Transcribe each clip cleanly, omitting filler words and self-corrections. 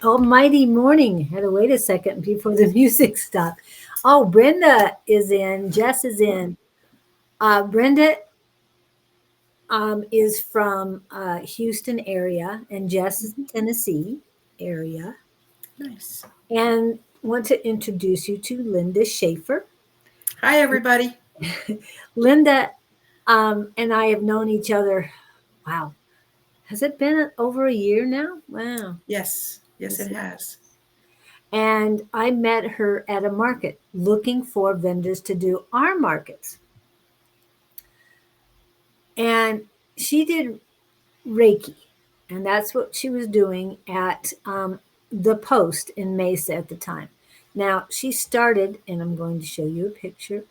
Almighty morning. Had to wait a second before the music stopped. Oh, Brenda is in. Jess is in. Brenda is from Houston area, and Jess is Mhm. Tennessee area. Nice. And want to introduce you to Linda Shaffer. Hi, everybody. Linda and I have known each other. Wow, has it been over a year now? Wow. Yes, yes, This it is- has. And I met her at a market looking for vendors to do our markets. And she did Reiki, and that's what she was doing at the Post in Mesa at the time. Now she started, and I'm going to show you a picture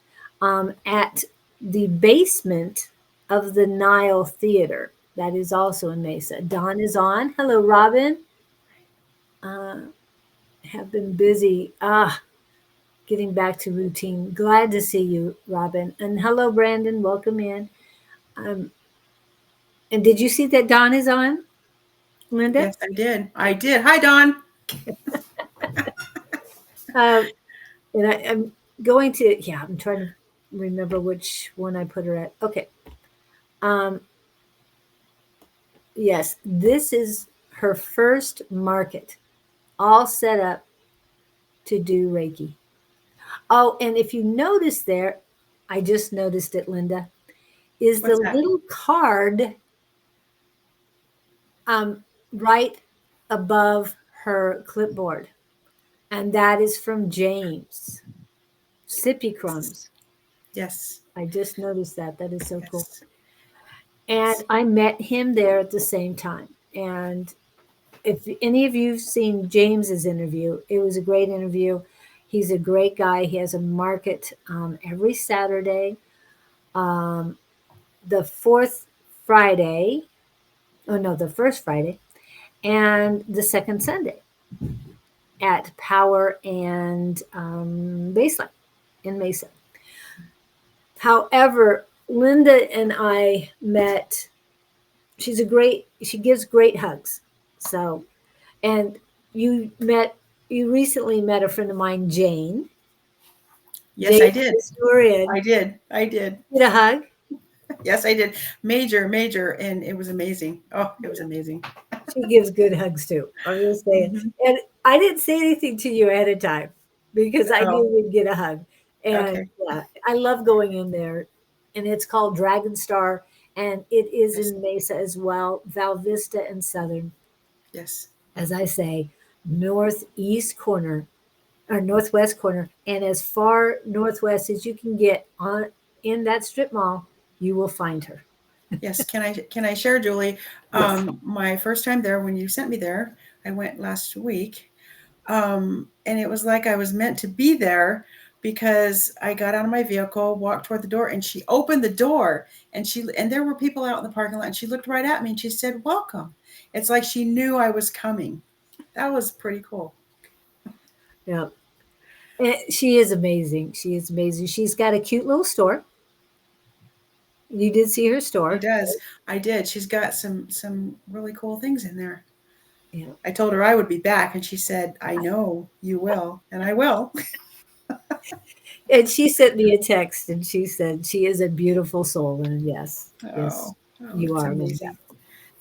at the basement of the Nile Theater. That is also in Mesa. Dawn is on. Hello, Robin. Uh, have been busy. Getting back to routine. Glad to see you, Robin. And hello, Brandon. Welcome in. Um, and did you see that Dawn is on, Linda? Yes, I did. I did. Hi, Dawn. Um, and I'm going to, yeah, I'm trying to remember which one I put her at. Okay. Um, yes, this is her first market, all set up to do Reiki. Oh, and if you notice there, I just noticed it, Linda, is the What's that? little card um, right above her clipboard. And that is from James. Sippy Crumbs. Yes, I just noticed that. That is so cool. yes, And yes. I met him there at the same time. And if any of you've seen James's interview, it was a great interview. He's a great guy. He has a market every Saturday, um, the fourth Friday. Oh no, the first Friday, and the second Sunday at Power and Baseline in Mesa. However, Linda and I met. She gives great hugs. So, and you met, you recently met a friend of mine, Jane. Yes, Jane, I did. historian. I did. I did. Get a hug. Yes, I did. Major, major, and it was amazing. Oh, it was amazing. She gives good hugs too. I'm just saying. Hmm. And I didn't say anything to you ahead of time because I knew Oh, we'd get a hug. And okay. yeah, I love going in there. And it's called Dragon Star, and it is Yes, in Mesa as well, Val Vista and Southern. yes, As I say, northeast corner or northwest corner, and as far northwest as you can get on in that strip mall, you will find her. yes. Can I share, Julie? Yes. My first time there, when you sent me there, I went last week. And it was like I was meant to be there because I got out of my vehicle, walked toward the door, and she opened the door, and there were people out in the parking lot, and she looked right at me and she said, "Welcome." It's like she knew I was coming. That was pretty cool. Yeah. She is amazing. She is amazing. She's got a cute little store. You did see her She store. does. I did. She's got some really cool things in there. Yeah. I told her I would be back, and she said, "I know you will, and I will." And she sent me a text and she said she is a beautiful soul. And yes, yes, Oh, oh, you it's are, Linda. amazing.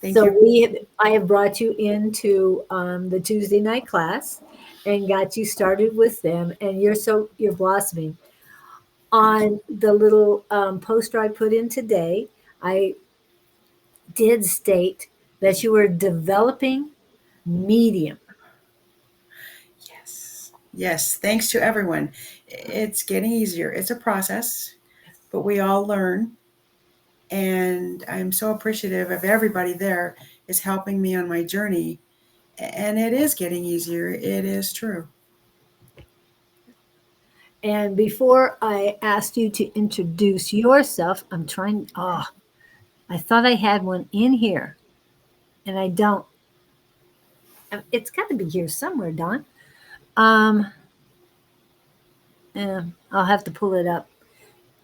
Thank So you. I have brought you into the Tuesday night class and got you started with them, and you're blossoming. Thank you. On the little poster I put in today, I did state that you were developing medium. Yes. Yes. Thanks to everyone. It's getting easier. It's a process, but we all learn. And I'm so appreciative of everybody there is helping me on my journey. And it is getting easier. It is true. And before I asked you to introduce yourself, I'm trying. Oh, I thought I had one in here, and I don't. It's got to be here somewhere, Don. Um, I'll have to pull it up.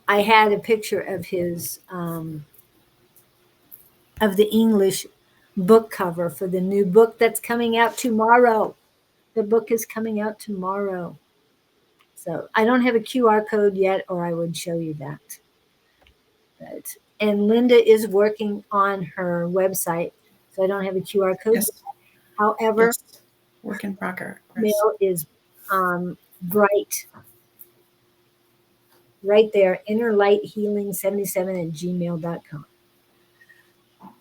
I had a picture of his of the English book cover for the new book that's coming out tomorrow. The book is coming out tomorrow. So I don't have a QR code yet, or I would show you that. But, and Linda is working on her website, so I don't have a QR code. Yes. However, Yes. Work in progress. mail is bright right there, innerlighthealing77@gmail.com.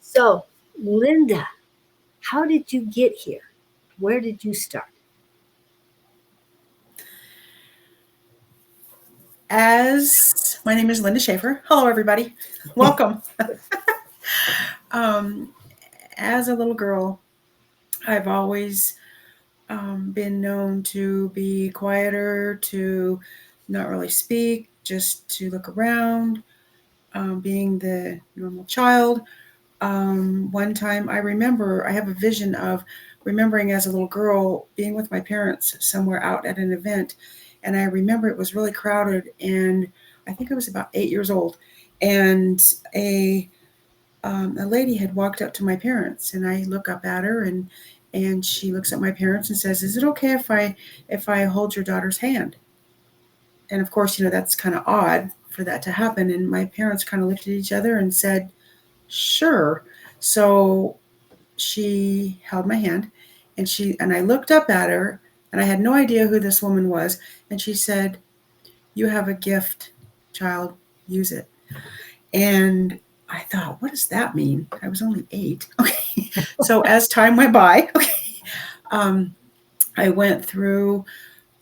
So, Linda, how did you get here? Where did you start? As my name is Linda Shaffer. Hello, everybody. Welcome. um, as a little girl, I've always been known to be quieter, to not really speak, just to look around, being the normal child. One time I remember, I have a vision of remembering as a little girl being with my parents somewhere out at an event. And I remember it was really crowded, and I think I was about 8 years old. And a lady had walked up to my parents, and I look up at her, and she looks at my parents and says, "Is it okay if I hold your daughter's hand?" And of course, that's kind of odd for that to happen. And my parents kind of looked at each other and said, "Sure." So she held my hand, and I looked up at her, and I had no idea who this woman was. And she said, "You have a gift, child. Use it." And I thought, what does that mean? I was only 8. Okay. So as time went by, okay, um, I went through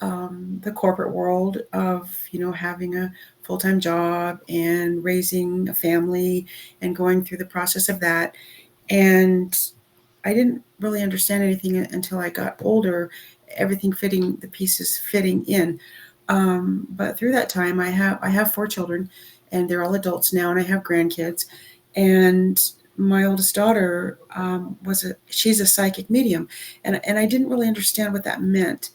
the corporate world of, having a full-time job and raising a family and going through the process of that. And I didn't really understand anything until I got older, everything fitting, the pieces fitting in. But through that time, I have 4 children, and they're all adults now, and I have grandkids. And my oldest daughter she's a psychic medium, and I didn't really understand what that meant.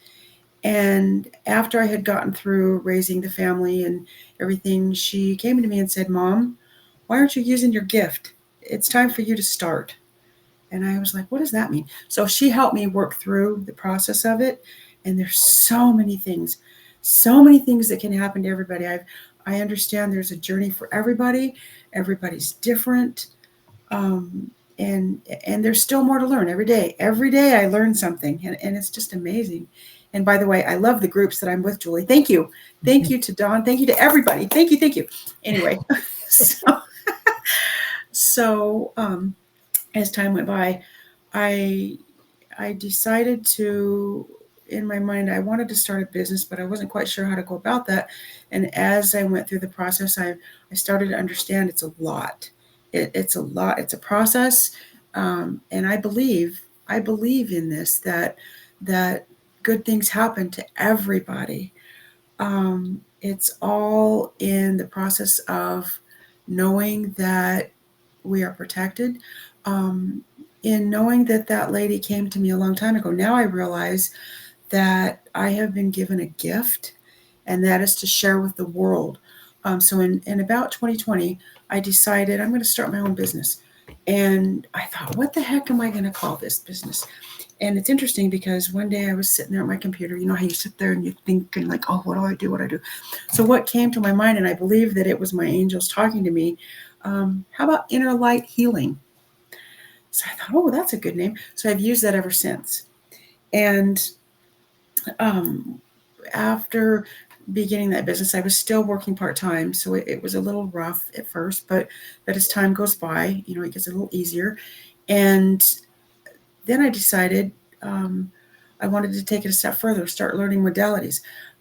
And after I had gotten through raising the family and everything, she came to me and said, "Mom, why aren't you using your gift? It's time for you to start." And I was like, what does that mean? So she helped me work through the process of it. And there's so many things that can happen to everybody. I understand there's a journey for everybody. Everybody's different. Um, and there's still more to learn every day. Every day I learn something, and it's just amazing. And by the way, I love the groups that I'm with, Julie. Thank you. Thank you to Dawn. Thank you to everybody. Thank you. Thank you. Anyway, so as time went by, I I decided to, in my mind, I wanted to start a business, but I wasn't quite sure how to go about that. And as I went through the process, I started to understand it's a lot. It's a lot. It's a process, and I believe in this, that good things happen to everybody. It's all in the process of knowing that we are protected. Um, in knowing that that lady came to me a long time ago, now I realize that I have been given a gift, and that is to share with the world. So in about 2020, I decided I'm going to start my own business. And I thought, what the heck am I going to call this business? And it's interesting because one day I was sitting there at my computer. You know how you sit there and you think, and like, oh, what do I do? What do I do? So what came to my mind, and I believe that it was my angels talking to me. How about inner light healing? So I thought, oh, that's a good name. So I've used that ever since. And um, after beginning that business, I was still working part time, so it was a little rough at first, but as time goes by, it gets a little easier. And then I decided I wanted to take it a step further, start learning modalities.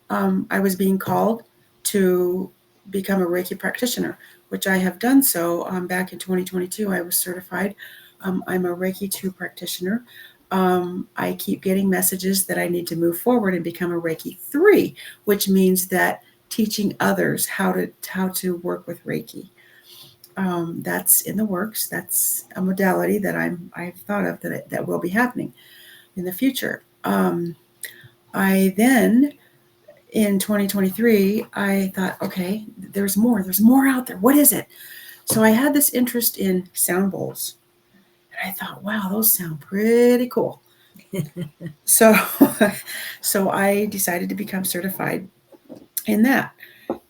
I was being called to become a Reiki practitioner, which I have done so. Back in 2022, I was certified. I'm a Reiki 2 practitioner. I keep getting messages that I need to move forward and become a Reiki 3, which means that teaching others how to work with Reiki. That's in the works. That's a modality that I've thought of that will be happening in the future. I then, in 2023, I thought, okay, there's more out there. What is it? So I had this interest in sound bowls, and I thought, wow, those sound pretty cool. So, so I decided to become certified in that.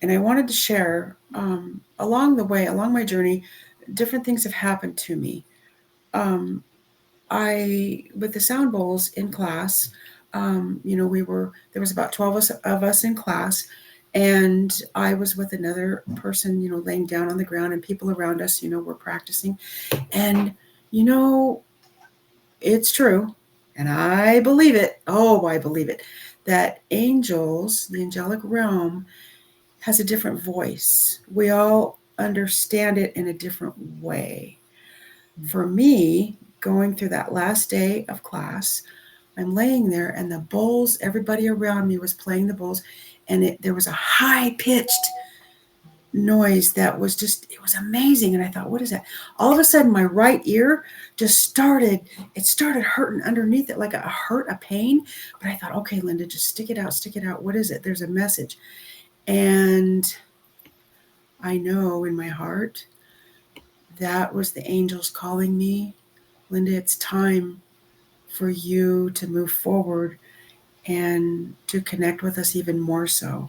And I wanted to share along the way, along my journey, different things have happened to me. Um, with the sound bowls in class, there was about 12 of us in class, and I was with another person, laying down on the ground, and people around us, were practicing. And, you know, it's true, and I believe it. Oh, I believe it. That angels, the angelic realm, has a different voice. We all understand it in a different way. For me, going through that last day of class, I'm laying there and the bowls, everybody around me was playing the bowls, and there was a high pitched noise that was just, it was amazing. And I thought, what is that? All of a sudden, my right ear just it started hurting underneath it, like a pain. But I thought, okay, Linda, just stick it out, stick it out. What is it? There's a message. And I know in my heart that was the angels calling me. Linda, it's time for you to move forward and to connect with us even more so.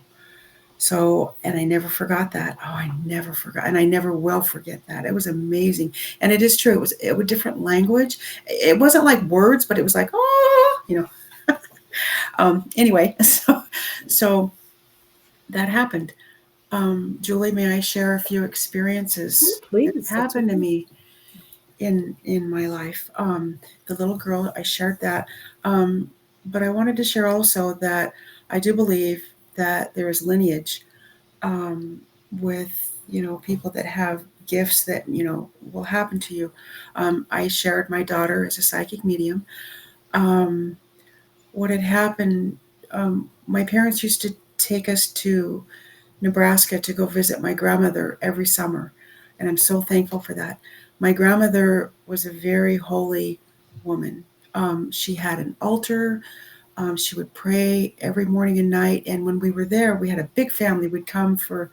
So, and I never forgot that. Oh, I never forgot. And I never will forget that. It was amazing. And it is true. It was different language. It wasn't like words, but it was like, oh. Anyway, so that happened. Julie, may I share a few Oh, experiences that please, that's happened to okay. me in my life? The little girl, I shared that. Um, but I wanted to share also that I do believe that there is lineage, um, with people that have gifts that will happen to you. I shared my daughter as a psychic medium. Um, what had happened? My parents used to take us to Nebraska to go visit my grandmother every summer, and I'm so thankful for that. My grandmother was a very holy woman. She had an altar. She would pray every morning and night. And when we were there, we had a big family. We'd come for,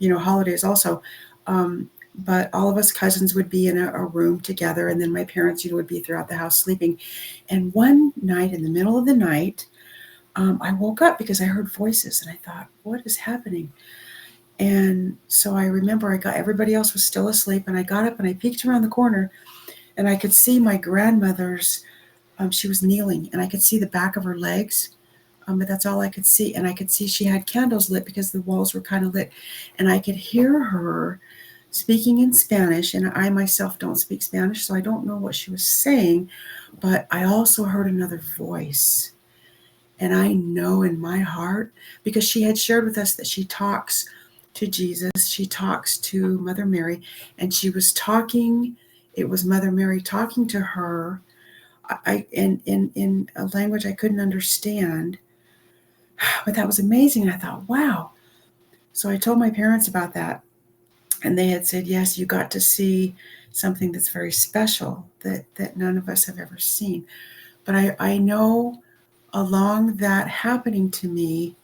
holidays also. Um, but all of us cousins would be in a room together. And then my parents, would be throughout the house sleeping. And one night, in the middle of the night, I woke up because I heard voices and I thought, what is happening? And so I remember everybody else was still asleep. And I got up and I peeked around the corner and I could see my grandmother's, she was kneeling and I could see the back of her legs, but that's all I could see. And I could see she had candles lit because the walls were kind of lit. And I could hear her speaking in Spanish. And I myself don't speak Spanish, so I don't know what she was saying. But I also heard another voice. And I know in my heart, because she had shared with us that she talks to Jesus, she talks to Mother Mary, and she was talking, it was Mother Mary talking to her, in a language I couldn't understand. But that was amazing. And I thought, wow. So I told my parents about that, and they had said, yes, you got to see something that's very special that none of us have ever seen. But I know along that happening to me,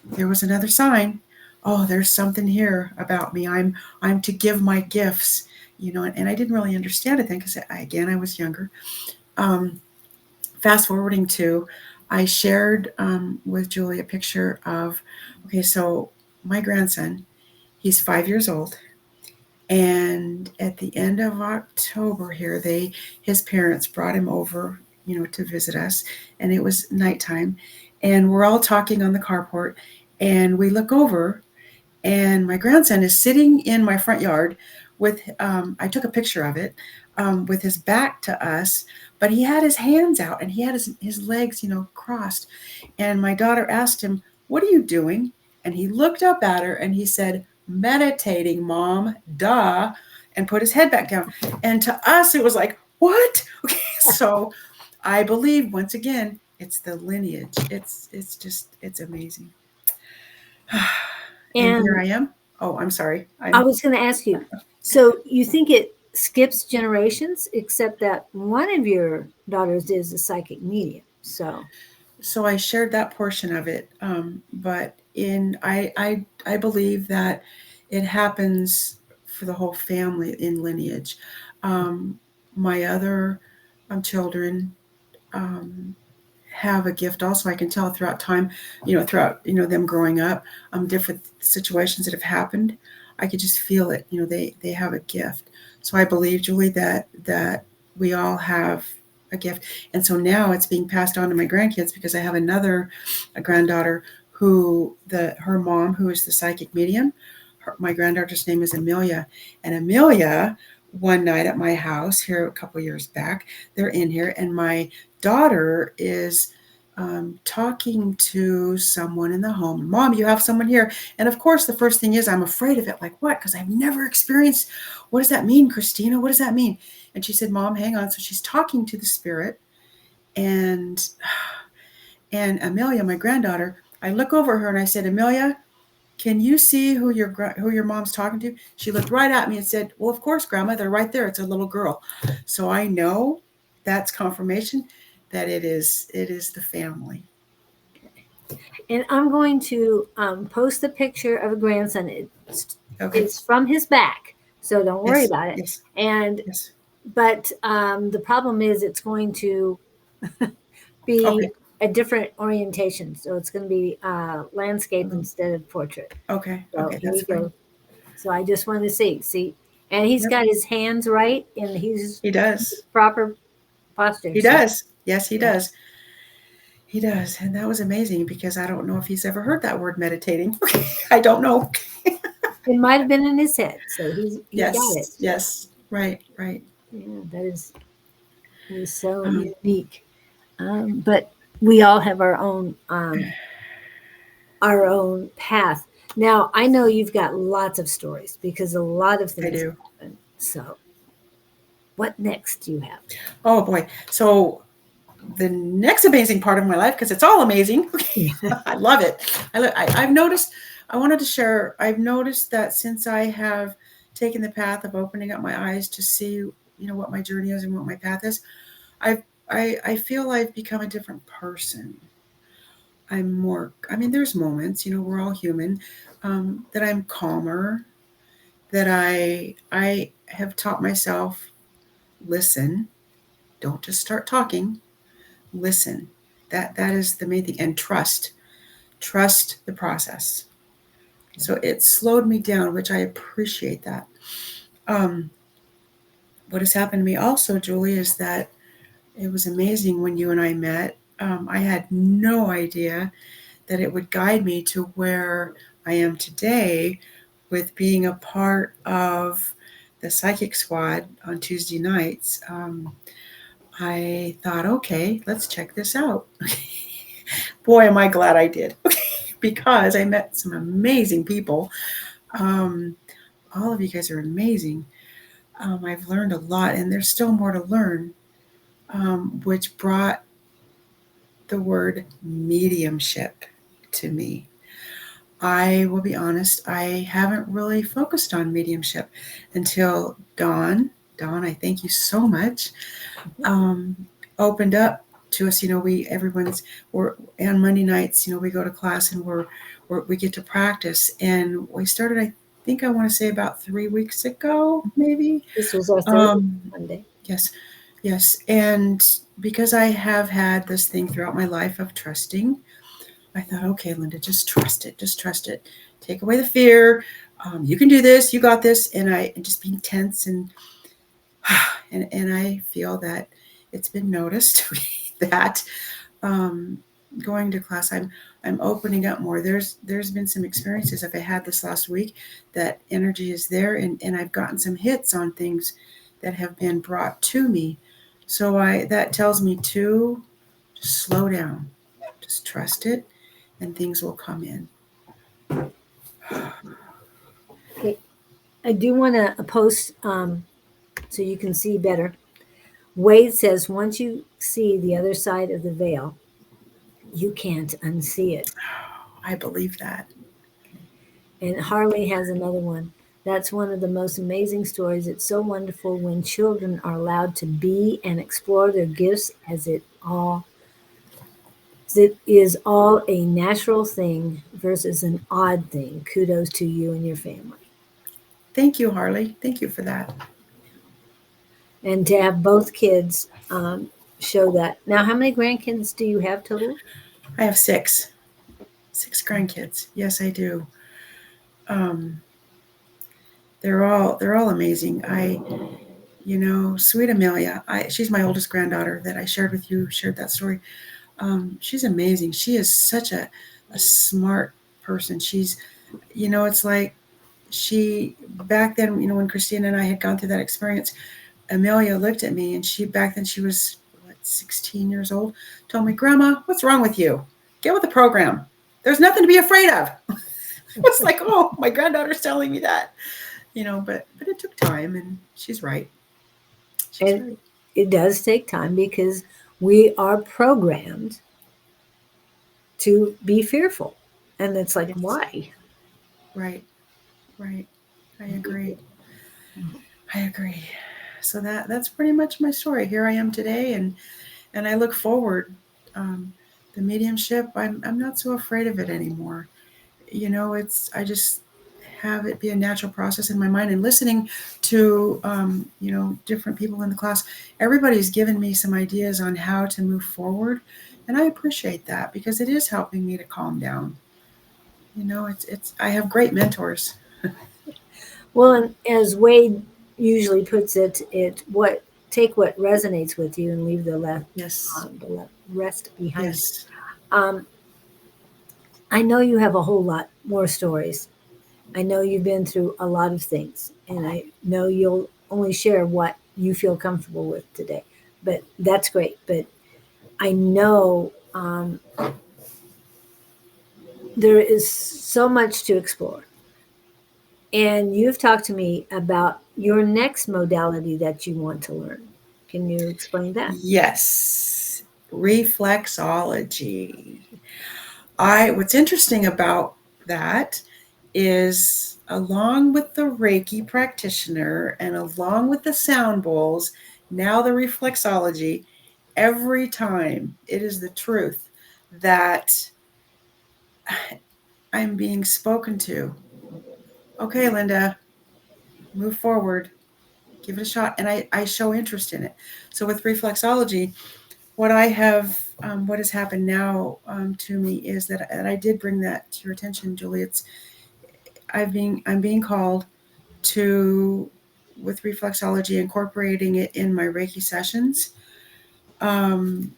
there was another sign. Oh, there's something here about me. I'm to give my gifts, and I didn't really understand it then because again I was younger. Um, Fast forwarding to, I shared with Julie a picture of, okay, so my grandson, he's 5 years old, and at the end of October here, his parents brought him over, to visit us, and it was nighttime, and we're all talking on the carport, and we look over, and my grandson is sitting in my front yard with, I took a picture of it, with his back to us, but he had his hands out and he had his legs, crossed. And my daughter asked him, what are you doing? And he looked up at her and he said, meditating, Mom, duh, and put his head back down. And to us, it was like, what? Okay, so I believe once again, it's the lineage. It's amazing. And here And I am. Oh, I'm sorry. I was going to ask you, so you think it skips generations, except that one of your daughters is a psychic medium. So, So I shared that portion of it, but I believe that it happens for the whole family in lineage. Um, my other children, um, have a gift also. I can tell throughout time, throughout, them growing up, different situations that have happened. I could just feel it. They have a gift. So I believe, Julie, that we all have a gift. And so now it's being passed on to my grandkids, because I have a granddaughter her mom, who is the psychic medium, my granddaughter's name is Amelia. And Amelia, one night at my house here a couple years back, they're in here, and my daughter is talking to someone in the home. Mom, you have someone here. And of course, the first thing is, I'm afraid of it. Like, what? Because I've never experienced, what does that mean, Christina? What does that mean? And she said, Mom, hang on. So she's talking to the spirit. And Amelia, my granddaughter, I look over her and I said, Amelia, can you see who your mom's talking to? She looked right at me and said, well, of course, Grandma, they're right there. It's a little girl. So I know that's confirmation that it is the family. And I'm going to post the picture of a grandson. It's from his back, so don't worry about it. Yes. And yes. But the problem is, it's going to be a different orientation. So it's going to be landscape instead of portrait. Okay. So okay, here that's you go. fine. So I just want to see, and he's got his hands right, and he does proper posture. He does. Yes, he does. He does. And that was amazing, because I don't know if he's ever heard that word, meditating. I don't know. It might have been in his head, so he's yes, got it. Yes, right. Yeah, that is so unique. But we all have our own path. Now, I know you've got lots of stories, because a lot of things happen. So, what next do you have? Oh boy! So the next amazing part of my life, because it's all amazing. I love it. I've noticed. I wanted to share. I've noticed that since I have taken the path of opening up my eyes to see, what my journey is and what my path is, I feel I've become a different person. I'm more, there's moments, we're all human, that I'm calmer, that I have taught myself, listen, don't just start talking, listen. That is the main thing. And trust the process. So it slowed me down, which I appreciate that. What has happened to me also, Julie, is that it was amazing when you and I met. I had no idea that it would guide me to where I am today, with being a part of the psychic squad on Tuesday nights. I thought, okay, let's check this out. Boy, am I glad I did, because I met some amazing people. All of you guys are amazing. I've learned a lot, and there's still more to learn, which brought the word mediumship to me. I will be honest, I haven't really focused on mediumship until Dawn, I thank you so much, opened up to us. We're on Monday nights, we go to class, and we get to practice. And we started, I think, I want to say about 3 weeks ago, maybe. This was our third Monday. Yes. And because I have had this thing throughout my life of trusting, I thought, okay, Linda, just trust it. Take away the fear. You can do this. You got this. And just being tense, and I feel that it's been noticed that going to class, I'm opening up more. There's been some experiences I've had this last week that energy is there, and I've gotten some hits on things that have been brought to me. So that tells me to just slow down, just trust it, and things will come in. Okay. I do want to post so you can see better. Wade says, once you see the other side of the veil, you can't unsee it. I believe that. And Harley has another one. That's one of the most amazing stories. It's so wonderful when children are allowed to be and explore their gifts, as it is all a natural thing versus an odd thing. Kudos to you and your family. Thank you, Harley. Thank you for that. And to have both kids show that. Now, how many grandkids do you have total? I have six grandkids. Yes, I do. Um, they're all amazing. Sweet Amelia. She's my oldest granddaughter that I shared with you. Shared that story. She's amazing. She is such a smart person. It's like she back then. When Christina and I had gone through that experience, Amelia looked at me, and back then she was, what, 16 years old. Told me, "Grandma, what's wrong with you? Get with the program. There's nothing to be afraid of." I was like, "Oh, my granddaughter's telling me that." But it took time, and she's right. She's And right. it does take time because we are programmed to be fearful. And it's like, Yes. why? Right. Right. I agree. I agree. So that's pretty much my story. Here I am today, and I look forward. Um, the mediumship, I'm not so afraid of it anymore. It's I just have it be a natural process in my mind, and listening to different people in the class. Everybody's given me some ideas on how to move forward, and I appreciate that because it is helping me to calm down. It's I have great mentors. Well, and as Wade usually puts it, what take what resonates with you and leave Yes. the rest behind. Yes. Um, I know you have a whole lot more stories. I know you've been through a lot of things, and I know you'll only share what you feel comfortable with today. But that's great. But I know there is so much to explore. And you've talked to me about your next modality that you want to learn. Can you explain that? Yes. Reflexology. I What's interesting about that is, along with the Reiki practitioner and along with the sound bowls, now the reflexology, every time it is the truth that I'm being spoken to. Okay, Linda, move forward, give it a shot. And I show interest in it. So with reflexology, what has happened now to me is that, and I did bring that to your attention, Julie. I'm being called to, with reflexology, incorporating it in my Reiki sessions. Um,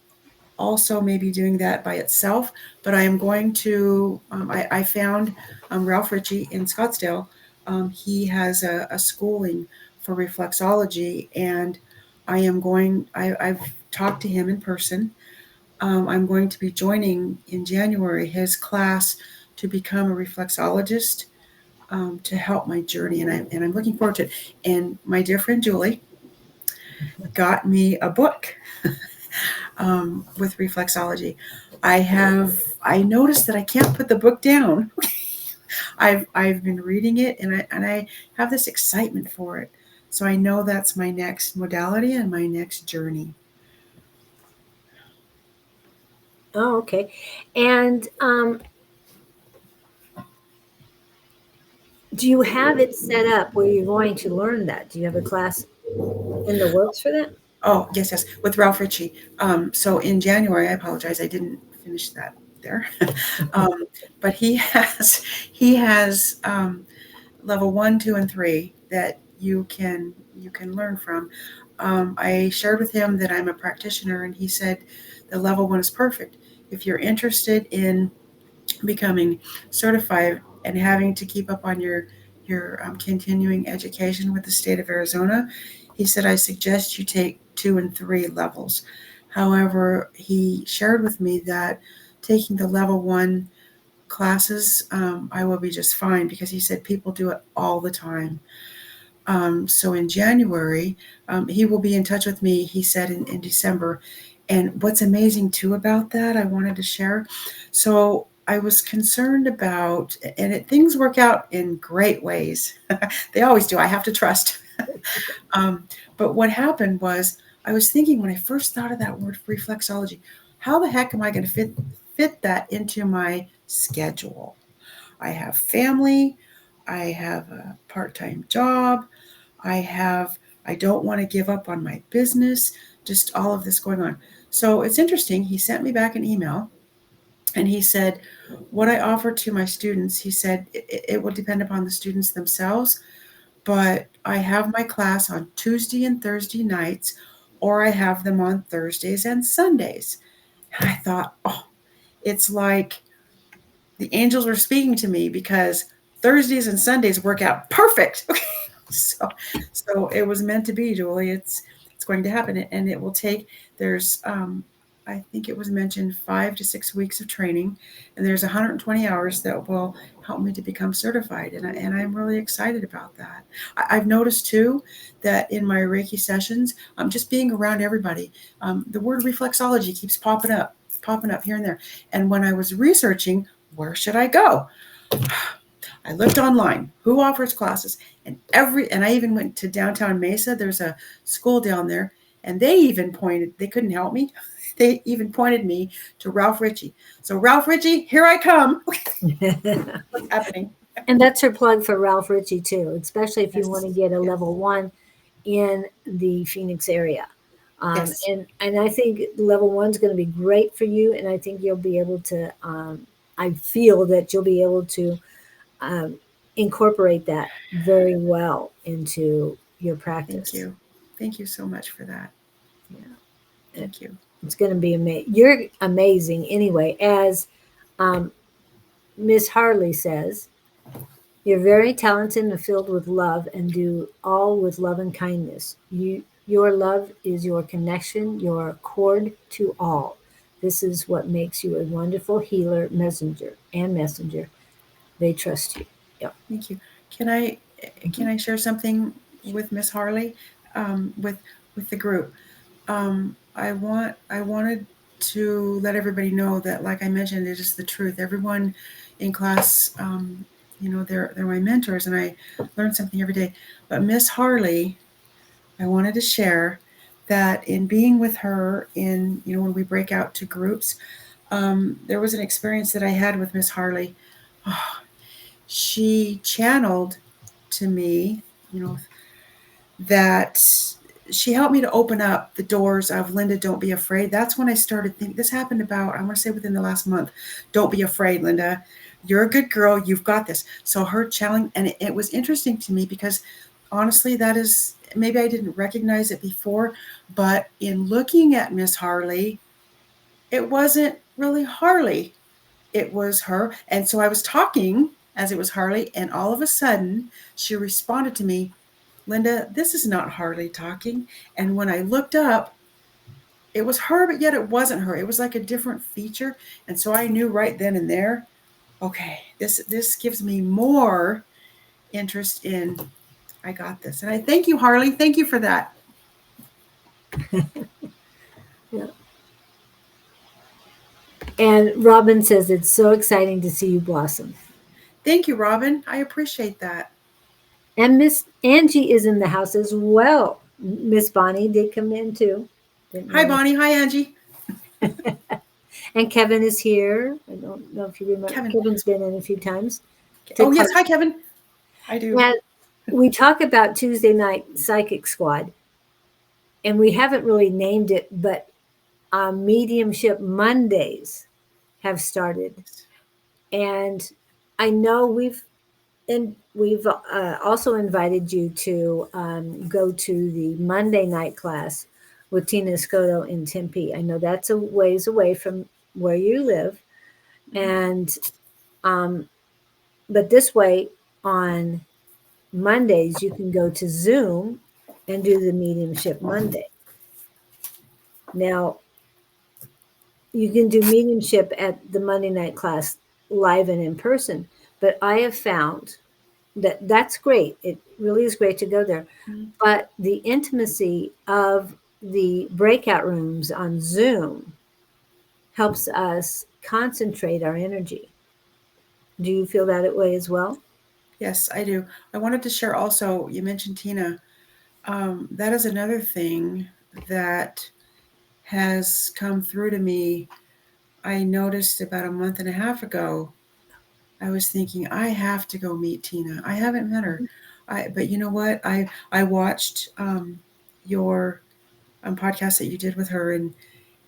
Also, maybe doing that by itself, but I am going to. I found Ralph Ritchie in Scottsdale. He has a schooling for reflexology, and I've talked to him in person. I'm going to be joining in January his class to become a reflexologist, to help my journey, and I'm looking forward to it. And my dear friend Julie got me a book with reflexology. I noticed that I can't put the book down. I've been reading it, and I have this excitement for it. So I know that's my next modality and my next journey. Oh, okay. And do you have it set up where you're going to learn that? Do you have a class in the works for that? Oh, yes, yes, with Ralph Ritchie. So in January, I apologize, I didn't finish that there. um, but he has level 1, 2, and 3 that you can learn from. I shared with him that I'm a practitioner, and he said the level 1 is perfect. If you're interested in becoming certified and having to keep up on your continuing education with the state of Arizona, he said I suggest you take 2 and 3 levels. However, he shared with me that taking the level 1 classes, I will be just fine because he said people do it all the time. So in January, he will be in touch with me, he said, in December. And what's amazing too about that, I wanted to share. So I was concerned about, and things work out in great ways. They always do. I have to trust. um, but what happened was, I was thinking when I first thought of that word reflexology, how the heck am I going to fit that into my schedule? I have family. I have a part-time job. I have I don't want to give up on my business just all of this going on. So it's interesting. He sent me back an email and he said, what I offer to my students, he said, it will depend upon the students themselves, but I have my class on Tuesday and Thursday nights, or I have them on Thursdays and Sundays. And I thought, oh, it's like the angels were speaking to me because Thursdays and Sundays work out perfect. Okay. So it was meant to be, Julie. It's going to happen, and it will take. There's I think it was mentioned 5 to 6 weeks of training, and there's 120 hours that will help me to become certified, and I'm really excited about that. I've noticed too that in my Reiki sessions, just being around everybody, the word reflexology keeps popping up here and there. And when I was researching, where should I go? I looked online, who offers classes, and I even went to downtown Mesa. There's a school down there, and they couldn't help me. They even pointed me to Ralph Ritchie. So Ralph Ritchie, here I come. What's happening? And that's her plug for Ralph Ritchie too, especially if you Yes. want to get a Yes. level one in the Phoenix area. Yes. And I think level one's going to be great for you, and I think you'll be able to. I feel that you'll be able to um, incorporate that very well into your Thank practice. you. Thank you so much for that. Yeah, Thank you. it's going to be amazing. You're amazing anyway, as um, Miss Harley says. You're very talented and filled with love and do all with love and kindness. Your love is your connection, your cord to all. This is what makes you a wonderful healer, messenger. They trust you. Yep. Thank you. Can I Mhm. can I share something with Miss Harley, with the group? I wanted to let everybody know that, like I mentioned, it is the truth. Everyone in class, they're my mentors, and I learn something every day. But Miss Harley, I wanted to share that in being with her, when we break out to groups, there was an experience that I had with Miss Harley. Oh, she channeled to me, you know, that she helped me to open up the doors of, Linda, don't be afraid. That's when I started thinking. This happened about, I want to say, within the last month. Don't be afraid, Linda. You're a good girl. You've got this. So her challenge, and it was interesting to me because honestly, that is, maybe I didn't recognize it before, but in looking at Miss Harley, it wasn't really Harley. It was her. And so I was talking as it was Harley, and all of a sudden she responded to me, Linda, this is not Harley talking. And when I looked up, it was her, but yet it wasn't her. It was like a different feature. And so I knew right then and there, okay, this gives me more interest in, I got this. And I thank you, Harley. Thank you for that. Yeah. And Robin says it's so exciting to see you blossom. Thank you, Robin. I appreciate that. And Miss Angie is in the house as well. Miss Bonnie did come in too. Didn't Hi, know. Bonnie. Hi, Angie. And Kevin is here. I don't know if you remember. Kevin. Kevin's been in a few times to Oh, yes. part. Hi, Kevin. I do. And we talk about Tuesday night psychic squad, and we haven't really named it, but mediumship Mondays have started, and I know we've also invited you to go to the Monday night class with Tina Escoto in Tempe. I know that's a ways away from where you live, Mhm. and um, but this way on Mondays you can go to Zoom and do the mediumship Monday. Now you can do mediumship at the Monday night class live and in person, but I have found that that's great. It really is great to go there. Mhm. But the intimacy of the breakout rooms on Zoom helps us concentrate our energy. Do you feel that way as well? Yes, I do. I wanted to share also, you mentioned Tina. That is another thing that has come through to me. I noticed about a month and a half ago, I was thinking, I have to go meet Tina. I haven't met her. But you know what? I watched your podcast that you did with her, and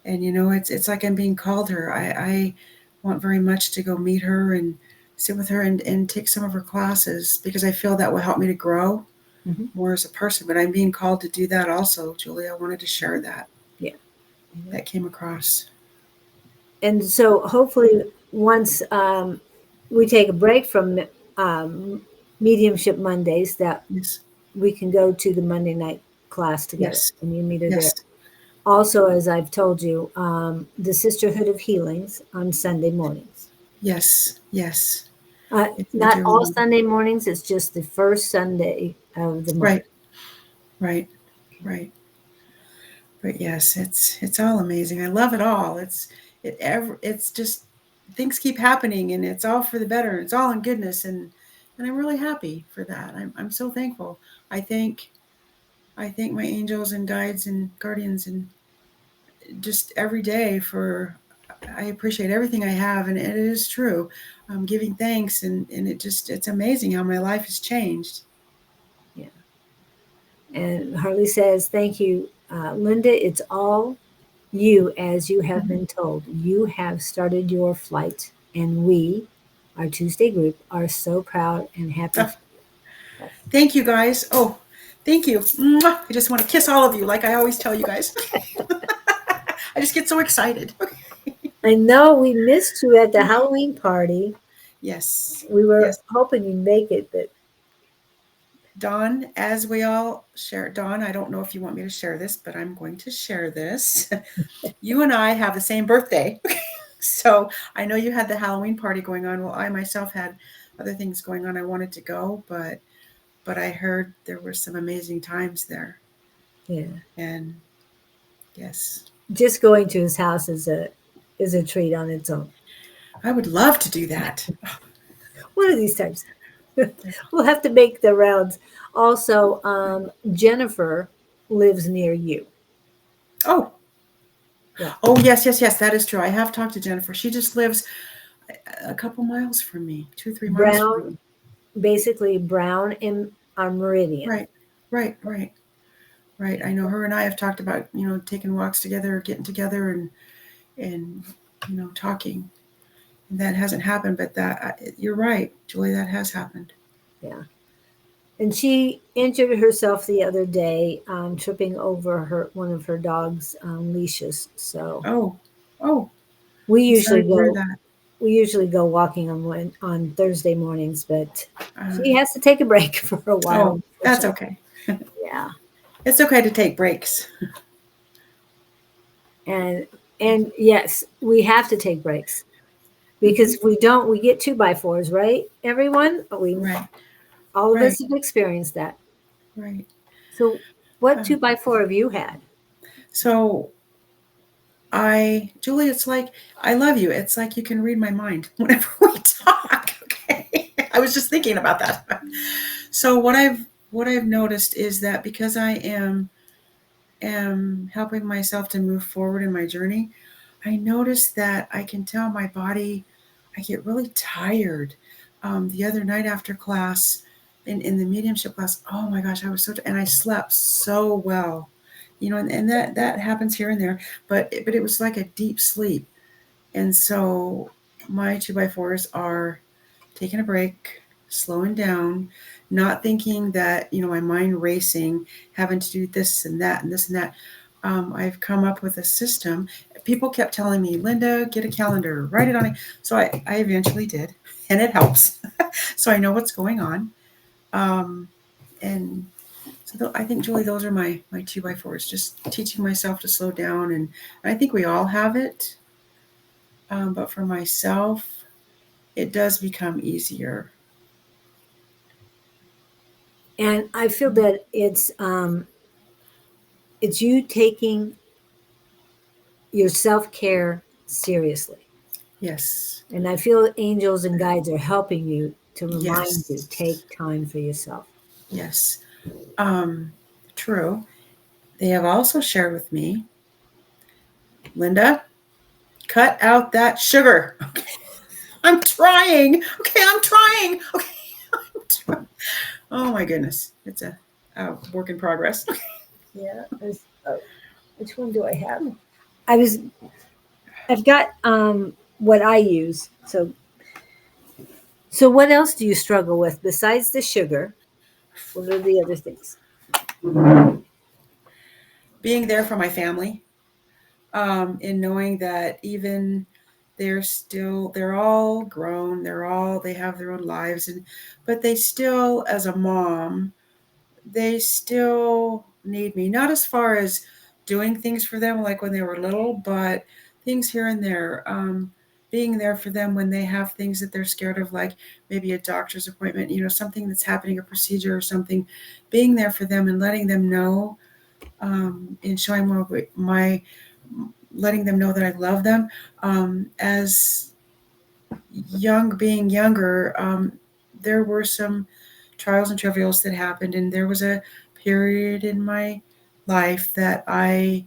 it's like I'm being called her. I want very much to go meet her and sit with her and take some of her classes, because I feel that will help me to grow Hmm. more as a person. But I'm being called to do that also, Julie. I wanted to share that. Yeah. Yeah. That came across. And so hopefully once we take a break from um, mediumship Mondays, that Yes. we can go to the Monday night class together Yes. and you meet her there. Yes. Also, as I've told you, the Sisterhood of Healings on Sunday mornings. Yes. Yes. Yes, I Not do all remember. Sunday mornings, it's just the first Sunday of the month. Right. Right. Right. But yes, it's all amazing. I love it all. It's just things keep happening, and it's all for the better. It's all in goodness, and I'm really happy for that. I'm so thankful. I thank I thank my angels and guides and guardians, and just every day for, I appreciate everything I have, and it is true. I'm giving thanks, and it's amazing how my life has changed. Yeah. And Harley says, thank you, Linda. It's all you, as you have Mhm. been told. You have started your flight, and we, our Tuesday group, are so proud and happy Oh, for you. thank you guys. Oh, thank you. Mwah. I just want to kiss all of you, like I always tell you guys. I just get so excited. I know we missed you at the Halloween party. Yes. We were Yes. hoping you'd make it, but Dawn, as we all share, Dawn, I don't know if you want me to share this, but I'm going to share this. You and I have the same birthday. So I know you had the Halloween party going on. Well, I myself had other things going on. I wanted to go, but I heard there were some amazing times there. yeah, And yes, just going to his house is a treat on its own. I would love to do that. One of these times, we'll have to make the rounds. Also, Jennifer lives near you. Oh, Yeah, oh yes, yes, yes, that is true. I have talked to Jennifer. She just lives a couple miles from me, 2, 3 miles from Brown, me. basically Brown and Meridian. Right, right, right, right. I know her and I have talked about, taking walks together, getting together, and talking. That hasn't happened, but you're right, Julie. That has happened. Yeah. And she injured herself the other day, tripping over her one of her dog's leashes. So Oh, oh, we I'm sorry usually to hear go that. we usually go walking on Thursday mornings, but Uh, she has to take a break for a while, oh, that's unfortunately. okay. Yeah. It's okay to take breaks. And yes, we have to take breaks because Mhm. if we don't, we get two by fours, right? Everyone, we Right, all of right, us have experienced that. right. So, what Um, two by four have you had? so Julie, it's like I love you. It's like you can read my mind whenever we talk. Okay, I was just thinking about that. So what I've noticed is that because I am helping myself to move forward in my journey, I notice that I can tell my body, I get really tired. The other night after class, in the mediumship class, oh my gosh, I was and I slept so well, and that happens here and there, but it was like a deep sleep. And so my 2 by 4s are taking a break, slowing down, not thinking that, my mind racing, having to do this and that and this and that. I've come up with a system. People kept telling me, Linda, get a calendar, write it on it. So I eventually did, and it helps. So I know what's going on. Um, and so I think, Julie, those are my 2 by 4s, just teaching myself to slow down. And I think we all have it. But for myself, it does become easier. And I feel that it's you taking your self-care seriously. Yes. And I feel angels and guides are helping you to remind you, Yes. take time for yourself. Yes. Um, True. They have also shared with me, Linda, cut out that sugar. Okay. I'm trying. Okay, I'm trying. Okay. Oh my goodness. It's a work in progress. Yeah. which one do I have? I was I've got what I use. So what else do you struggle with besides the sugar? What are the other things? Being there for my family, and knowing that even they're all grown, they have their own lives, and but they still, as a mom, they still need me. Not as far as doing things for them like when they were little, but things here and there. Being there for them when they have things that they're scared of, like maybe a doctor's appointment, something that's happening, a procedure or something. Being there for them and letting them know, and showing my letting them know that I love them. As being younger, there were some trials and travails that happened, and there was a period in my life that I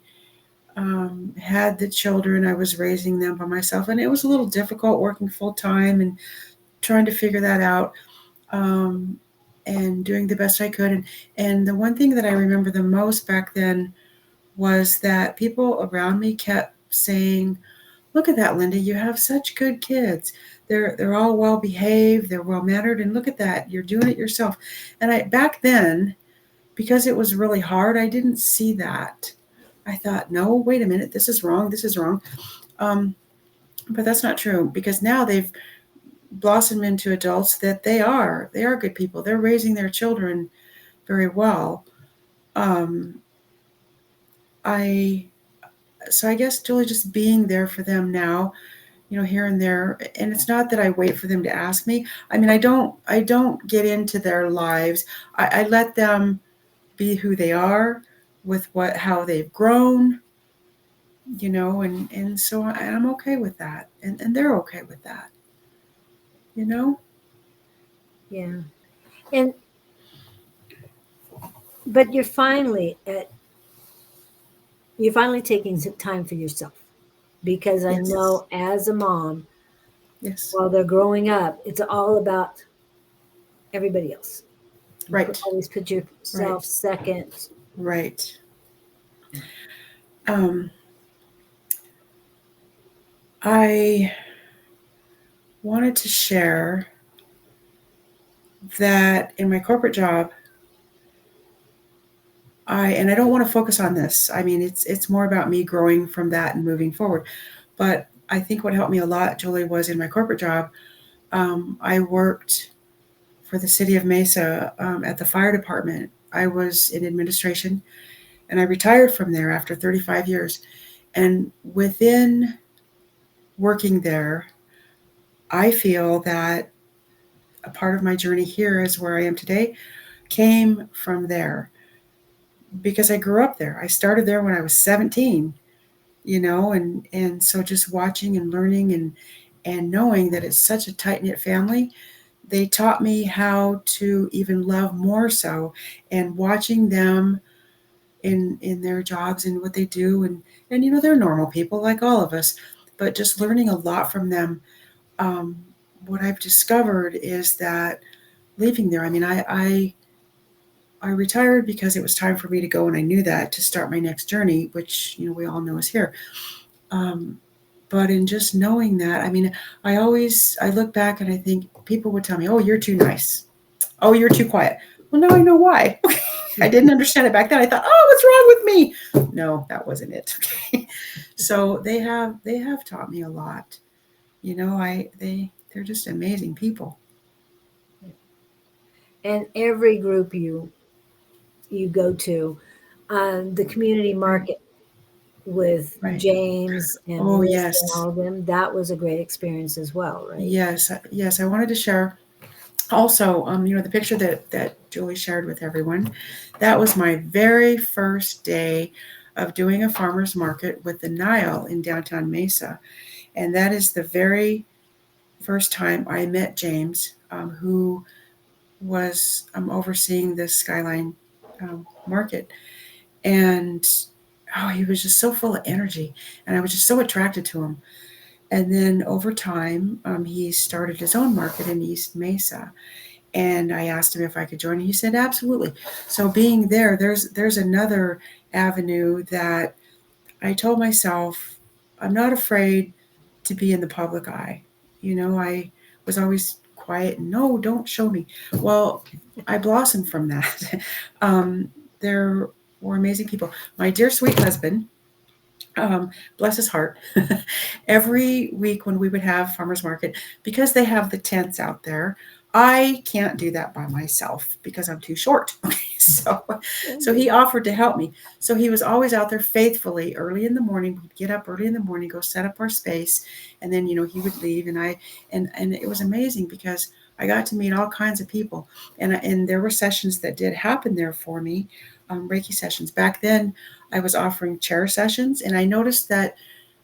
had the children. I was raising them by myself, and it was a little difficult working full time and trying to figure that out, um, and doing the best I could. And the one thing that I remember the most back then was that people around me kept saying, "Look at that, Linda. You have such good kids. They're all well behaved. They're well mannered. And look at that. You're doing it yourself." And I back then, because it was really hard, I didn't see that. I thought, no, wait a minute. This is wrong. This is wrong. Um, but that's not true, because now they've blossomed into adults that they are good people. They're raising their children very well. Um, I so I guess, Julie, just being there for them now, here and there. And it's not that I wait for them to ask me. I mean, I don't get into their lives. I let them be who they are, with how they've grown, and so I'm okay with that, and they're okay with that, you know. Yeah. And but you're finally taking some time for yourself, because I Yes. know as a mom, Yes. while they're growing up, it's all about everybody else. Right. Always put Right. yourself second. Right. um I wanted to share that in my corporate job, I don't want to focus on this. I mean, it's more about me growing from that and moving forward. But I think what helped me a lot, Julie, was in my corporate job. I worked for the city of Mesa, at the fire department. I was in administration, and I retired from there after 35 years. And within working there, I feel that a part of my journey here is where I am today came from there, because I grew up there. I started there when I was 17, and so just watching and learning, and knowing that it's such a tight knit family. They taught me how to even love more so, and watching them in their jobs and what they do, and they're normal people like all of us, but just learning a lot from them. Um, what I've discovered is that leaving there, I mean, I retired because it was time for me to go, and I knew that, to start my next journey, which we all know is here. Um, but in just knowing that, I mean, I look back and I think people would tell me, "Oh, you're too nice. Oh, you're too quiet." Well, now I know why. I didn't understand it back then. I thought, "Oh, what's wrong with me?" No, that wasn't it. Okay. So they have taught me a lot. They're just amazing people. And every group you go to, the community Right. market with Right. James and Oh, Melissa and yes. all of them, that was a great experience as well, right? Yes. Yes. I wanted to share also, the picture that Julie shared with everyone. That was my very first day of doing a farmer's market with the Nile in downtown Mesa. And that is the very first time I met James, who was overseeing this Skyline market. And oh, he was just so full of energy, and I was just so attracted to him. And then over time, he started his own market in East Mesa, and I asked him if I could join. And he said absolutely. So being there, there's another avenue that I told myself, I'm not afraid to be in the public eye. I was always quiet and no, don't show me. Well, I blossomed from that. um, there were amazing people. My dear sweet husband, um, bless his heart, every week when we would have farmers market, because they have the tents out there, I can't do that by myself because I'm too short. Okay, so he offered to help me. So he was always out there faithfully early in the morning. We'd get up early in the morning, go set up our space, and then he would leave, and it was amazing because I got to meet all kinds of people, and there were sessions that did happen there for me, Reiki sessions. Back then, I was offering chair sessions, and I noticed that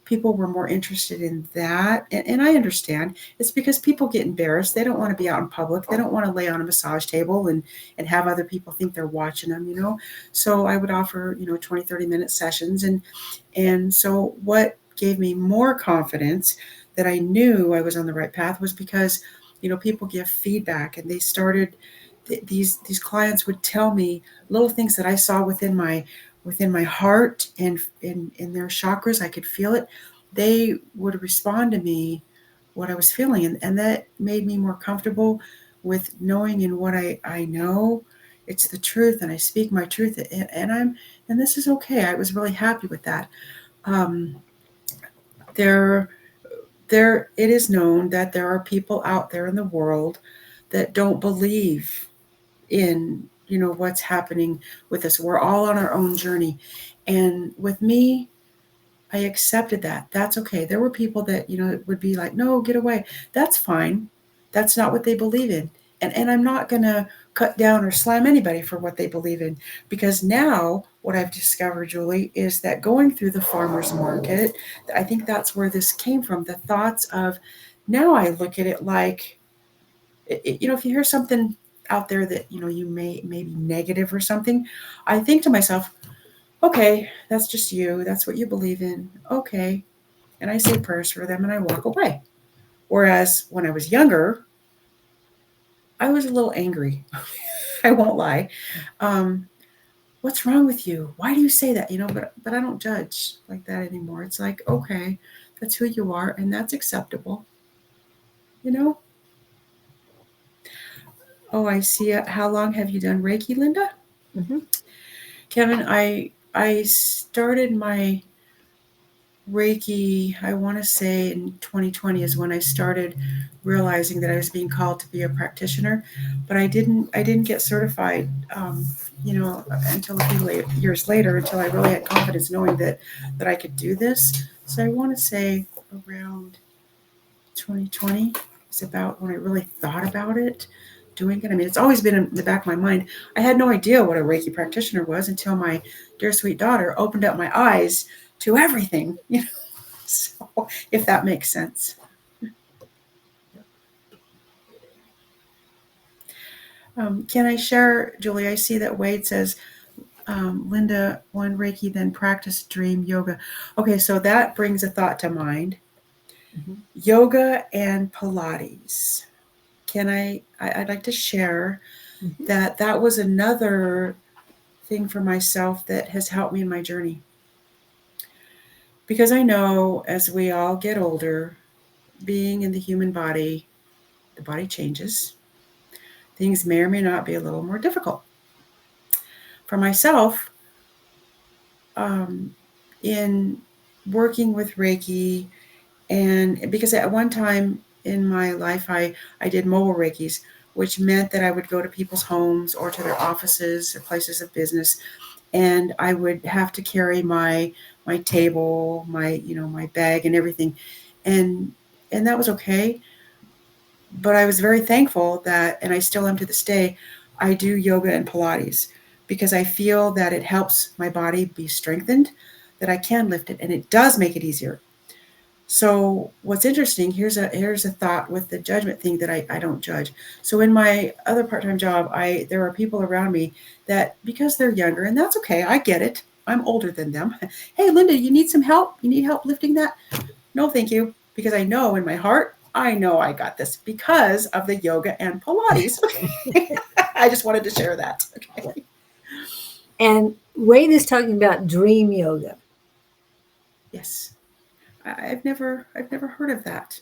people were more interested in that. And I understand it's because people get embarrassed. They don't want to be out in public. They don't want to lay on a massage table and have other people think they're watching them. So I would offer, 20, 30-minute sessions. And so what gave me more confidence that I knew I was on the right path was because, people give feedback, and they started, these clients would tell me little things that I saw within my heart and in their chakras. I could feel it. They would respond to me what I was feeling, and that made me more comfortable with knowing in what I know. It's the truth, and I speak my truth, and this is okay. I was really happy with that. Um, there it is known that there are people out there in the world that don't believe in what's happening with us. We're all on our own journey, and with me, I accepted that. That's okay. There were people that would be like, no, get away. That's fine. That's not what they believe in. And I'm not going to cut down or slam anybody for what they believe in, because now what I've discovered, Julie, is that going through the farmers market, I think that's where this came from. The thoughts of, now I look at it like, if you hear something out there that you may be negative or something, I think to myself, okay, that's just you. That's what you believe in. Okay. And I say prayers for them and I walk away. Whereas when I was younger, I was a little angry. I won't lie. Um, what's wrong with you? Why do you say that? But I don't judge like that anymore. It's like, okay, that's who you are, and that's acceptable. You know? Oh, I see. How long have you done Reiki, Linda? Mm-hmm. Kevin, I started my Reiki, I want to say in 2020 is when I started realizing that I was being called to be a practitioner, but I didn't get certified, until a few years later, until I really had confidence knowing that I could do this. So I want to say around 2020 is about when I really thought about it, doing it. I mean, it's always been in the back of my mind. I had no idea what a Reiki practitioner was until my dear sweet daughter opened up my eyes to everything. So, if that makes sense. Can I share, Julie? I see that Wade says, Linda, one Reiki, then practice dream yoga. Okay, so that brings a thought to mind. Mm-hmm. Yoga and Pilates. I'd like to share Mm-hmm. that was another thing for myself that has helped me in my journey. Because I know as we all get older, being in the human body, the body changes. Things may or may not be a little more difficult. For myself, um, in working with Reiki, and because at one time in my life, I did mobile Reikis, which meant that I would go to people's homes or to their offices or places of business, and I would have to carry my table, my bag and everything, and and that was okay. But I was very thankful that, and I still am to this day, I do yoga and Pilates because I feel that it helps my body be strengthened, that I can lift it, and it does make it easier. So what's interesting, here's a thought with the judgment thing, that I don't judge. So in my other part-time job, there are people around me that, because they're younger, and that's okay, I get it. I'm older than them. Hey, Linda, you need some help? You need help lifting that? No, thank you. Because I know in my heart, I know I got this because of the yoga and Pilates. I just wanted to share that. Okay. And Wade is talking about dream yoga. Yes. I've never heard of that.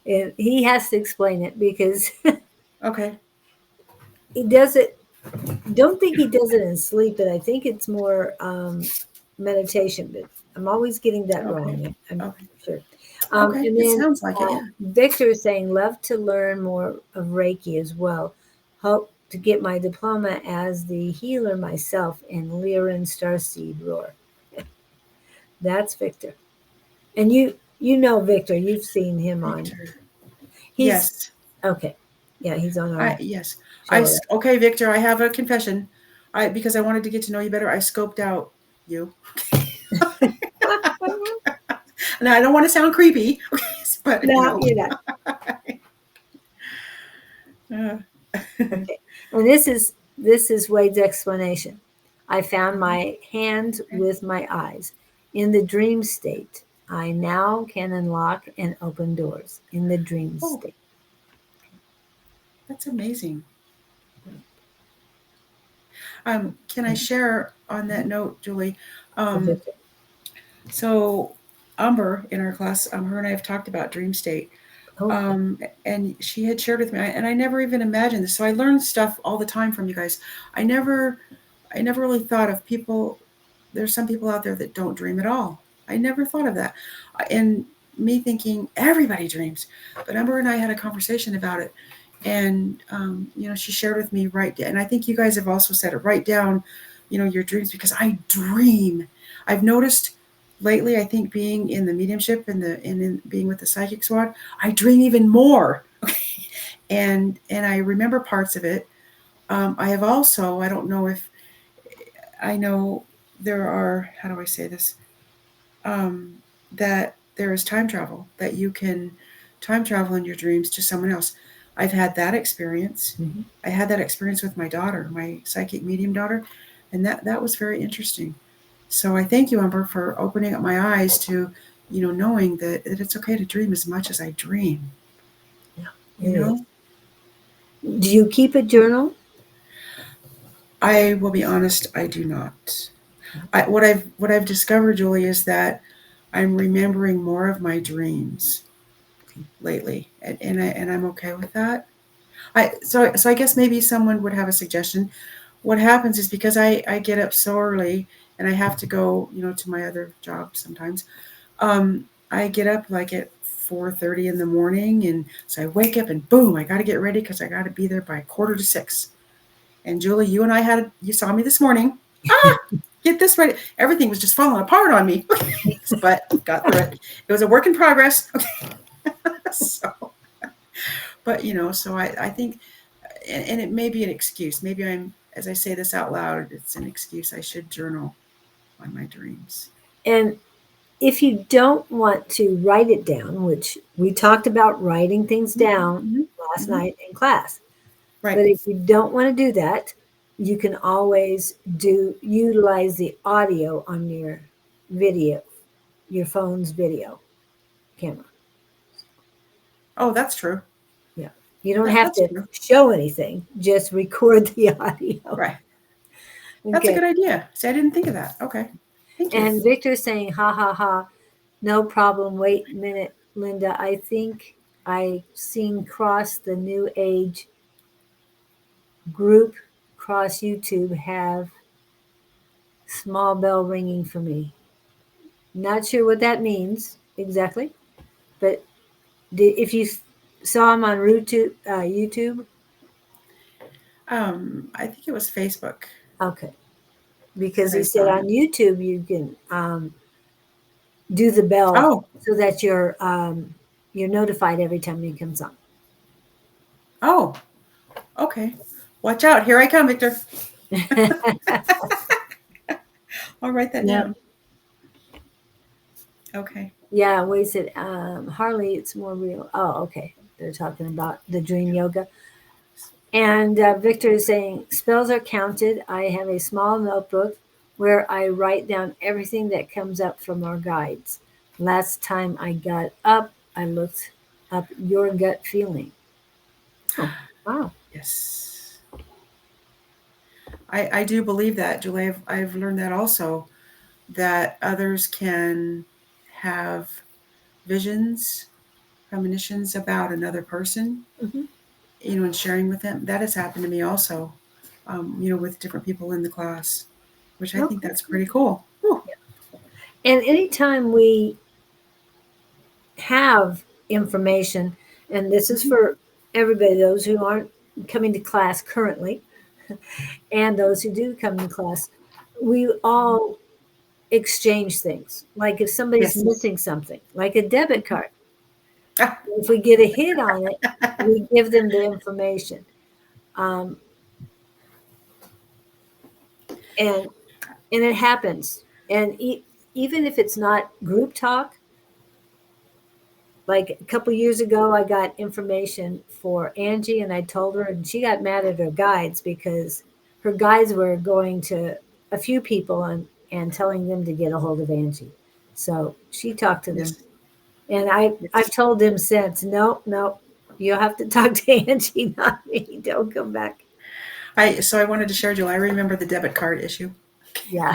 And he has to explain it because Okay. he does it. Don't think he does it in sleep, but I think it's more meditation. But I'm always getting that Okay. wrong. I'm Okay. sure. Okay. And It then sounds like it. Yeah. Victor is saying, love to learn more of Reiki as well. Hope to get my diploma as the healer myself in Lyran Starseed Roar. That's Victor. And you know Victor, you've seen him on. Victor. He's Yes. okay. Yeah, he's on I our yes. show already. Okay, Victor, I have a confession. I because I wanted to get to know you better, I scoped out you. Now I don't want to sound creepy, but No, you're not. Uh, Okay. And this is Wade's explanation. I found my hands okay. with my eyes. In the dream state, I now can unlock and open doors in the dream Oh, state. that's amazing. Can I share on that note, Julie? Um, Okay. so Umber in our class, her and I have talked about dream state. Okay. Um, and she had shared with me, and I never even imagined this. So I learn stuff all the time from you guys. I never, I never really thought of people. There's some people out there that don't dream at all. I never thought of that, and me thinking everybody dreams. But Amber and I had a conversation about it, and she shared with me and I think you guys have also said it. Write down, your dreams because I dream. I've noticed lately. I think being in the mediumship and in being with the psychic squad, I dream even more. And I remember parts of it. I have also. I don't know if I know there are. How do I say this? um, that there is time travel, that you can time travel in your dreams to someone else. I've had that experience. Mhm. I had that experience with my daughter, my psychic medium daughter, and that was very interesting. So I thank you, Umber, for opening up my eyes to, knowing that it's okay to dream as much as I dream. Yeah, You it is. know, Do you keep a journal? I will be honest, I do not. What I've discovered, Julie, is that I'm remembering more of my dreams lately, and I'm okay with that. So I guess maybe someone would have a suggestion. What happens is because I get up so early and I have to go, to my other job sometimes. I get up like at 4:30 in the morning, and so I wake up and boom, I got to get ready because I got to be there by 5:45. And Julie, you saw me this morning. Ah, get this right. Everything was just falling apart on me, but got through it. It was a work in progress. so, but so I think and it may be an excuse. Maybe as I say this out loud, it's an excuse. I should journal on my dreams. And if you don't want to write it down, which we talked about writing things down Mm-hmm. last Mm-hmm. night in class, Right. but if you don't want to do that, you can always utilize the audio on your video, your phone's video camera. Oh, that's true. Yeah. You don't That, have that's to true. show anything, just record the audio. Right. That's a Okay. good idea. See, I didn't think of that. Okay. Thank you. And Victor's saying, ha ha ha, no problem. Wait a minute, Linda. I think I seen cross the new age group cross YouTube have small bell ringing for me. Not sure what that means exactly, but if you saw him on YouTube, I think it was Facebook okay, because that I he said saw on him. YouTube you can do the bell Oh, so that you're notified every time he comes on. oh, okay. Watch out. Here I come, Victor. I'll write that Yeah, down. Okay. yeah. Wait, said Harley, it's more real. Oh, okay. They're talking about the dream yoga. And Victor is saying, spells are counted. I have a small notebook where I write down everything that comes up from our guides. Last time I got up, I looked up your gut feeling. Oh, wow. Yes. I do believe that, Julie. I've learned that also, that others can have visions, premonitions about another person, Mhm. and sharing with them. That has happened to me also, with different people in the class, which I think Okay. that's pretty cool. Whew. And anytime we have information, and this is Mhm. for everybody, those who aren't coming to class currently, and those who do come to class, we all exchange things. Like if somebody's Yes. missing something, like a debit Mhm. card, Ah, if we get a hit on it, we give them the information. Um, and and it happens. And even if it's not group talk, like a couple years ago, I got information for Angie, and I told her, and she got mad at her guides because her guides were going to a few people and telling them to get a hold of Angie. So she talked to them, yes. and I've Yes. told them since, no, no, you have to talk to Angie, not me. Don't come back. I wanted to share, Jill. I remember the debit card issue. Yeah,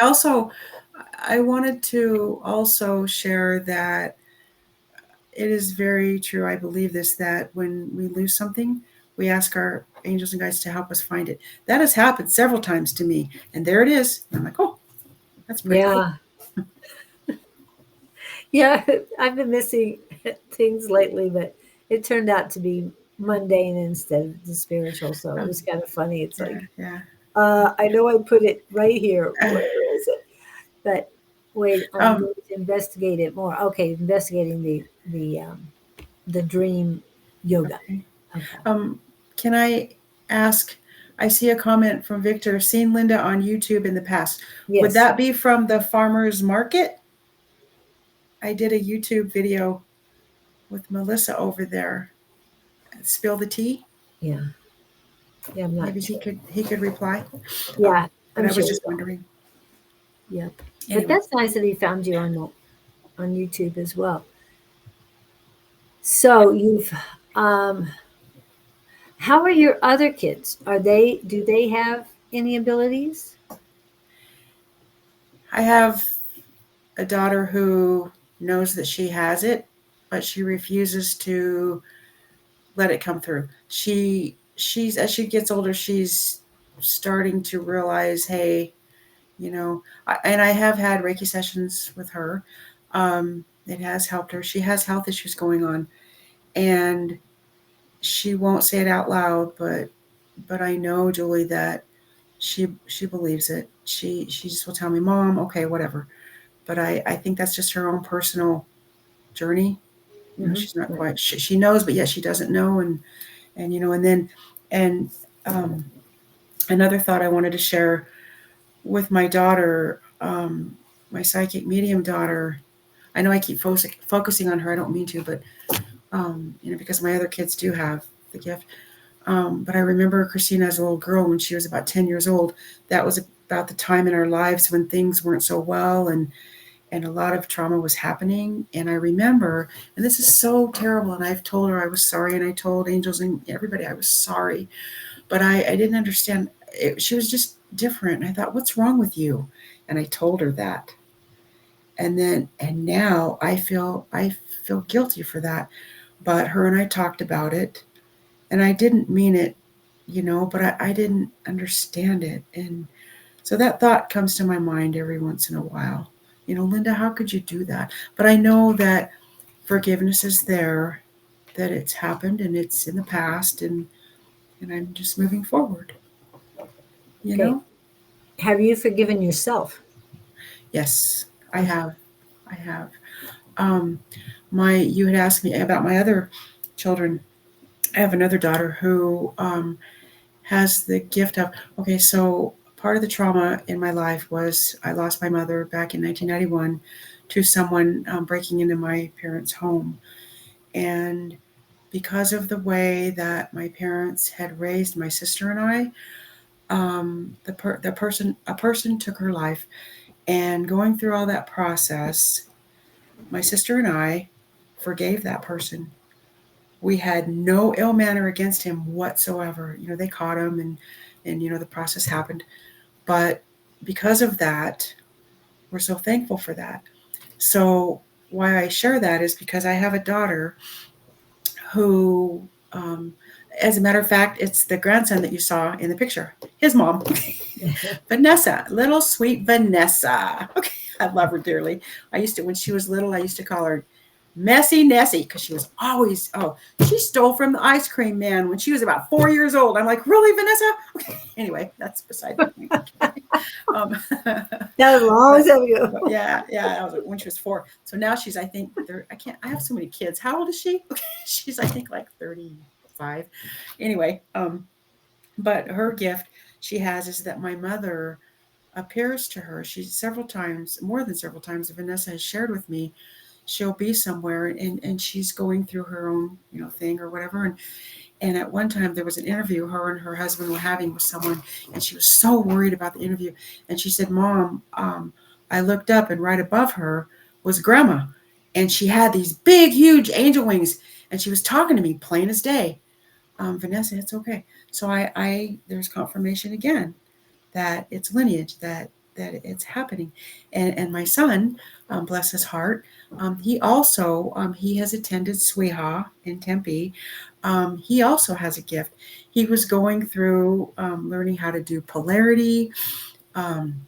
I also I wanted to also share that it is very true. I believe this, that when we lose something, we ask our angels and guides to help us find it. That has happened several times to me, and there it is. And I'm like, oh, that's pretty cool. yeah, yeah. I've been missing things lately, but it turned out to be mundane instead of the spiritual. So it Um, was kind of funny. It's yeah, like, yeah. I know I put it right here. Where is it? But wait, I'm Um, going to investigate it more. Okay, investigating the dream yoga. okay. Okay. Um, can I ask? I see a comment from Victor. Seen Linda on YouTube in the past. Would Yes. that be from the farmers market? I did a YouTube video with Melissa over there. Spill the tea. Yeah. Yeah. I'm not Maybe sure. he could reply. Yeah, But I'm I was sure. just wondering. Yep. But Anyway, that's nice that he found you on YouTube as well. So you've um how are your other kids? Do they have any abilities? I have a daughter who knows that she has it, but she refuses to let it come through. She's as she gets older, she's starting to realize, hey, and I have had Reiki sessions with her. It has helped her. She has health issues going on, and she won't say it out loud, but I know, Julie, that she believes it. She just will tell me, Mom, okay, whatever. But I think that's just her own personal journey. Hmm. She's not Right. quite, she knows, but yet she doesn't know. And then, and um, another thought I wanted to share with my daughter, my psychic medium daughter. I know I keep focusing on her. I don't mean to, but, because my other kids do have the gift. But I remember Christina as a little girl when she was about 10 years old. That was about the time in our lives when things weren't so well, and a lot of trauma was happening. And I remember, and this is so terrible, and I've told her I was sorry, and I told angels and everybody I was sorry, but I didn't understand. She was just different. And I thought, what's wrong with you? And I told her that. And now I feel guilty for that. But her and I talked about it, and I didn't mean it, but I didn't understand it. And so that thought comes to my mind every once in a while. Linda, how could you do that? But I know that forgiveness is there, that it's happened and it's in the past, and I'm just moving forward, you Okay. know? Have you forgiven yourself? Yes, I Okay. have. I have. Um, you had asked me about my other children. I have another daughter who has the gift of, okay, so part of the trauma in my life was I lost my mother back in 1991 to someone breaking into my parents' home. And because of the way that my parents had raised my sister and I, a person took her life. And going through all that process, my sister and I forgave that person. We had no ill manner against him whatsoever. They caught him, and the process happened. But because of that, we're so thankful for that. So why I share that is because I have a daughter who, um, as a matter of fact, it's the grandson that you saw in the picture, his mom. Vanessa, little sweet Vanessa. Okay, I love her dearly. I used to, when she was little, I used to call her Messy Nessie because she was always, oh, she stole from the ice cream man when she was about 4 years old. I'm like, really, Vanessa? Okay, anyway, that's beside the point. Okay. Um, That was a long but, time ago. yeah, I was when she was 4. So now she's, I think, I have so many kids. How old is she? Okay, she's, I think, like 35. Anyway, but her gift she has is that my mother appears to her. She several times, more than several times, Vanessa has shared with me, she'll be somewhere and she's going through her own, thing or whatever. And at one time there was an interview her and her husband were having with someone, and she was so worried about the interview. And she said, Mom, I looked up and right above her was Grandma. And she had these big, huge angel wings, and she was talking to me plain as day. Vanessa, it's okay. So there's confirmation again that it's lineage, that it's happening. And my son, bless his heart, he also he has attended Sweha in Tempe. He also has a gift. He was going through learning how to do polarity, um,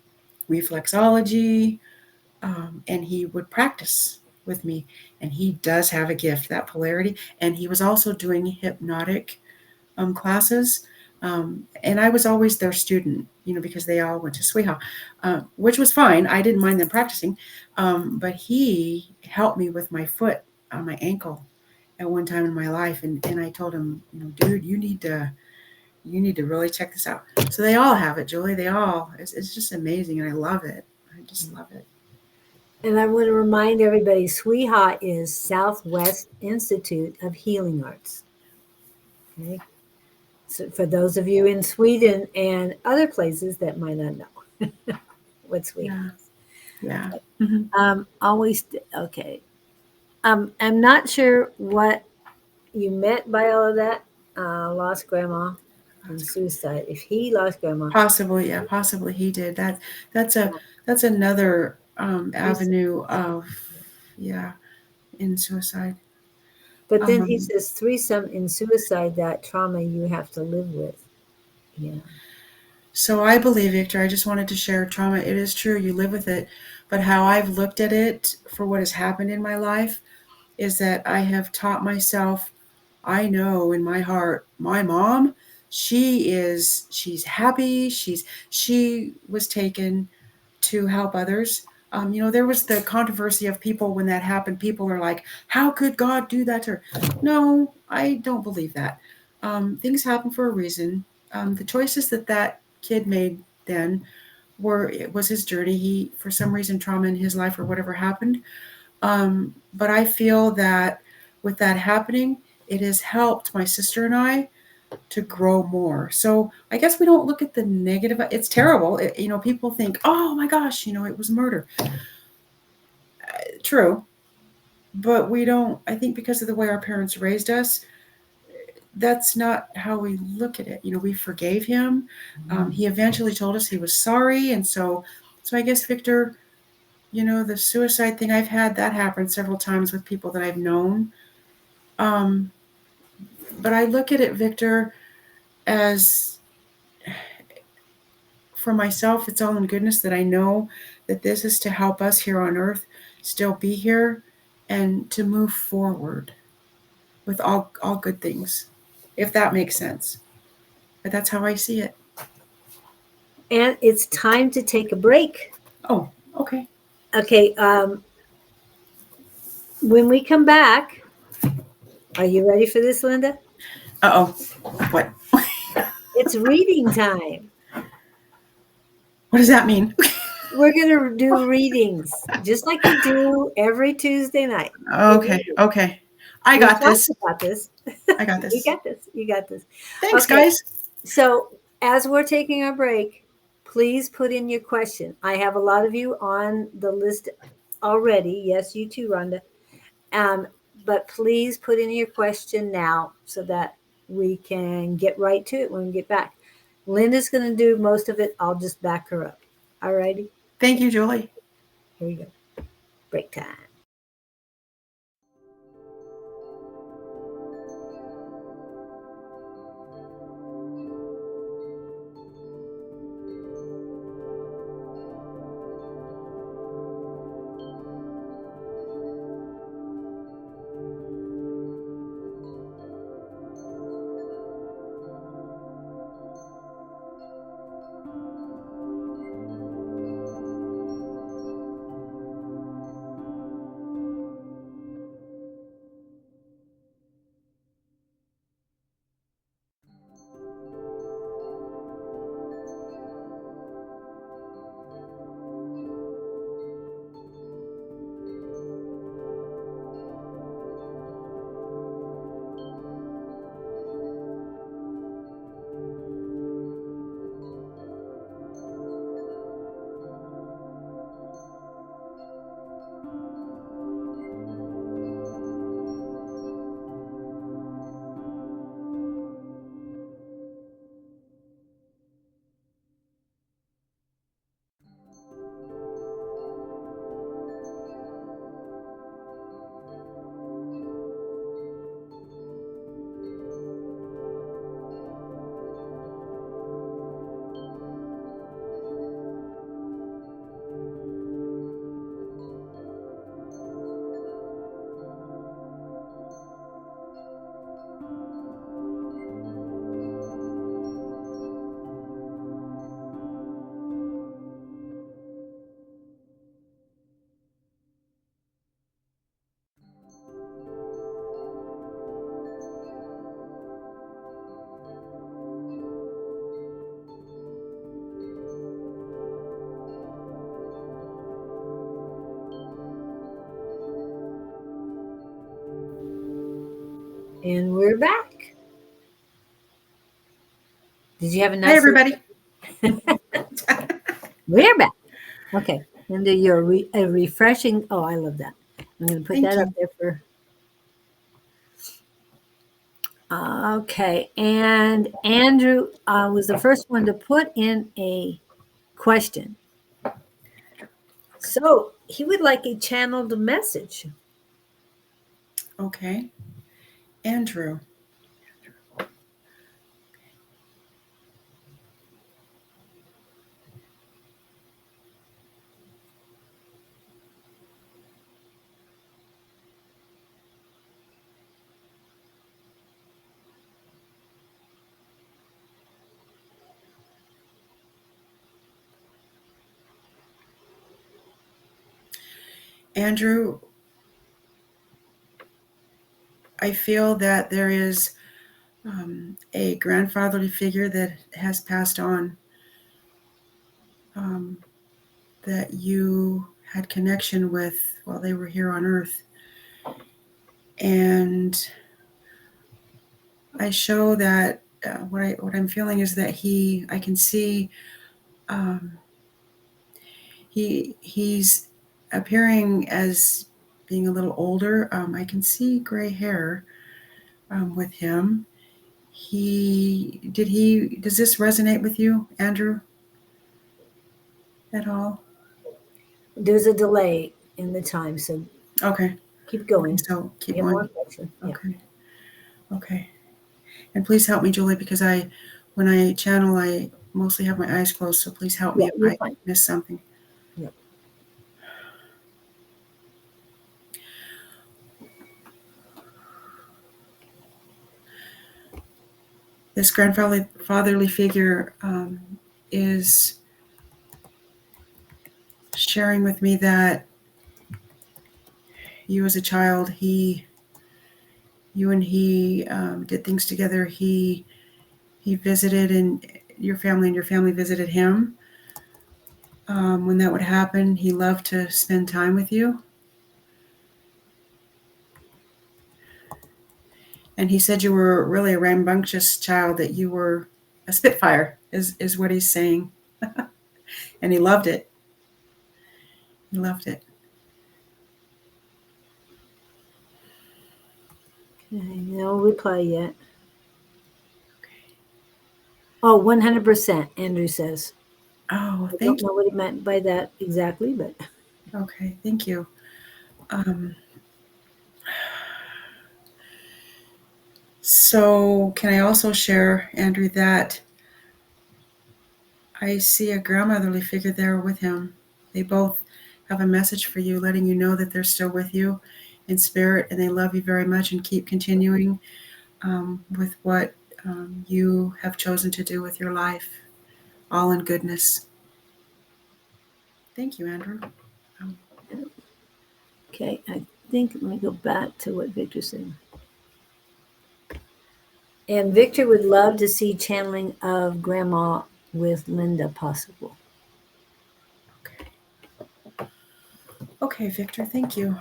reflexology, and he would practice with me. And he does have a gift, that polarity. And he was also doing hypnotic classes. And I was always their student, because they all went to Sweha, which was fine. I didn't mind them practicing. But he helped me with my foot on my ankle at one time in my life. And I told him, dude, you need to really check this out. So they all have it, Julie. It's just amazing. And I love it. I just love it. And I want to remind everybody, SWIHA is Southwest Institute of Healing Arts. Okay. So for those of you in Sweden and other places that might not know what SWIHA Yeah. is. Yeah. Mm-hmm. Always, okay. I'm not sure what you meant by all of that. Lost grandma and suicide. If he lost grandma, Possibly, yeah, possibly he did. That's a that's another suicide. avenue of, yeah, in suicide. But then he Um, says threesome in suicide, that trauma you have to live with. Yeah. so I believe, Victor, I just wanted to share trauma. It is true, you live with it, but how I've looked at it for what has happened in my life is that I have taught myself. I know in my heart, my mom, she's happy. She was taken to help others. There was the controversy of people when that happened. People are like, how could God do that to her? No, I don't believe that. Things happen for a reason. The choices that kid made then it was his journey. He, for some reason, trauma in his life or whatever happened. But I feel that with that happening, it has helped my sister and I to grow more. So I guess we don't look at the negative. It's terrible. People think, oh my gosh, it was murder. True. But we don't, I think because of the way our parents raised us, that's not how we look at it. We forgave him. He eventually told us he was sorry. And so I guess, Victor, the suicide thing, I've had that happen several times with people that I've known. Um, but I look at it, Victor, as for myself, it's all in goodness that I know that this is to help us here on earth still be here and to move forward with all good things, if that makes sense. But that's how I see it. And it's time to take a break. Oh, okay. Okay. When we come back, are you ready for this, Linda? Uh oh. What? It's reading time. What does that mean? We're going to do readings just like we do every Tuesday night. We Okay. read it. Okay. I We've got talked this. about this. I got You this. got this. You got this. Thanks, Okay. guys. So, as we're taking our break, please put in your question. I have a lot of you on the list already. Yes, you too, Rhonda. Um, but please put in your question now so that we can get right to it when we get back. Linda's going to do most of it. I'll just back her up. All righty. Thank you, Julie. Here we go. Break time. And we're back. Did you have a Hi, nice everybody. We're back. Okay. And your a refreshing. Oh, I love that. I'm going to put Thank that up you. there for. Okay. And Andrew was the first one to put in a question. So he would like a channeled message. Okay. Andrew. Andrew, I feel that there is a grandfatherly figure that has passed on, that you had connection with while they were here on Earth. And I show that what I'm feeling is that I can see he's appearing as being a little older. I can see gray hair with him. Does this resonate with you, Andrew, at all? There's a delay in the time, so Okay. keep Okay, going. so keep Get more going. question. Yeah. Okay. Okay. And please help me, Julie, because when I channel, I mostly have my eyes closed. So please help me Yeah, if you're I fine. miss something. Yep. This grandfatherly figure is sharing with me that you as a child, you and he did things together. He visited, and your family visited him. When that would happen, he loved to spend time with you. And he said you were really a rambunctious child, that you were a spitfire, is what he's saying. And he loved it. He loved it. Okay, no reply yet. Oh, 100%, Andrew says. Oh, I don't thank know what he meant by that exactly, but you. Okay, thank you. Um, so can I also share, Andrew, that I see a grandmotherly figure there with him. They both have a message for you, letting you know that they're still with you in spirit and they love you very much and keep continuing with what you have chosen to do with your life, all in goodness. Thank you, Andrew. Um, Okay, I think, let me go back to what Victor said. And Victor would love to see channeling of Grandma with Linda possible. okay. Okay, Victor, thank you.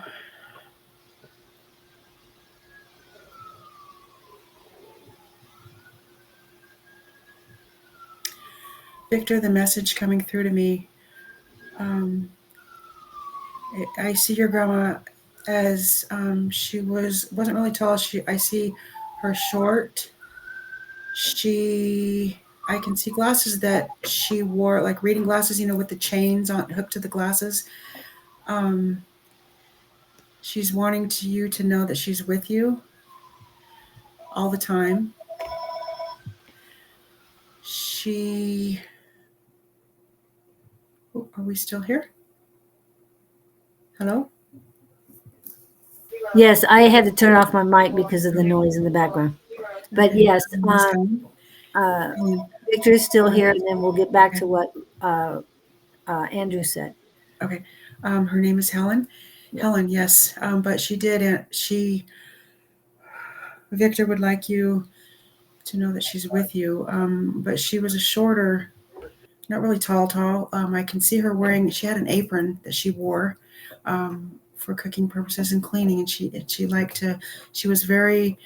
Victor, the message coming through to me. Um, I see your grandma as she wasn't really tall. I see her short. I can see glasses that she wore, like reading glasses, with the chains on hooked to the glasses. Um, she's wanting you to know that she's with you all the time. She, are we still here? Hello? Yes, I had to turn off my mic because of the noise in the background. But Okay. yes, uh, Helen, Victor is still go ahead. here, and then we'll get back Okay. to what Andrew said. Okay. Her name is Helen. Yeah. Helen, yes. But she did. Victor would like you to know that she's with you. But she was a shorter, not really tall. I can see her wearing. She had an apron that she wore for cooking purposes and cleaning, and she liked to. She was very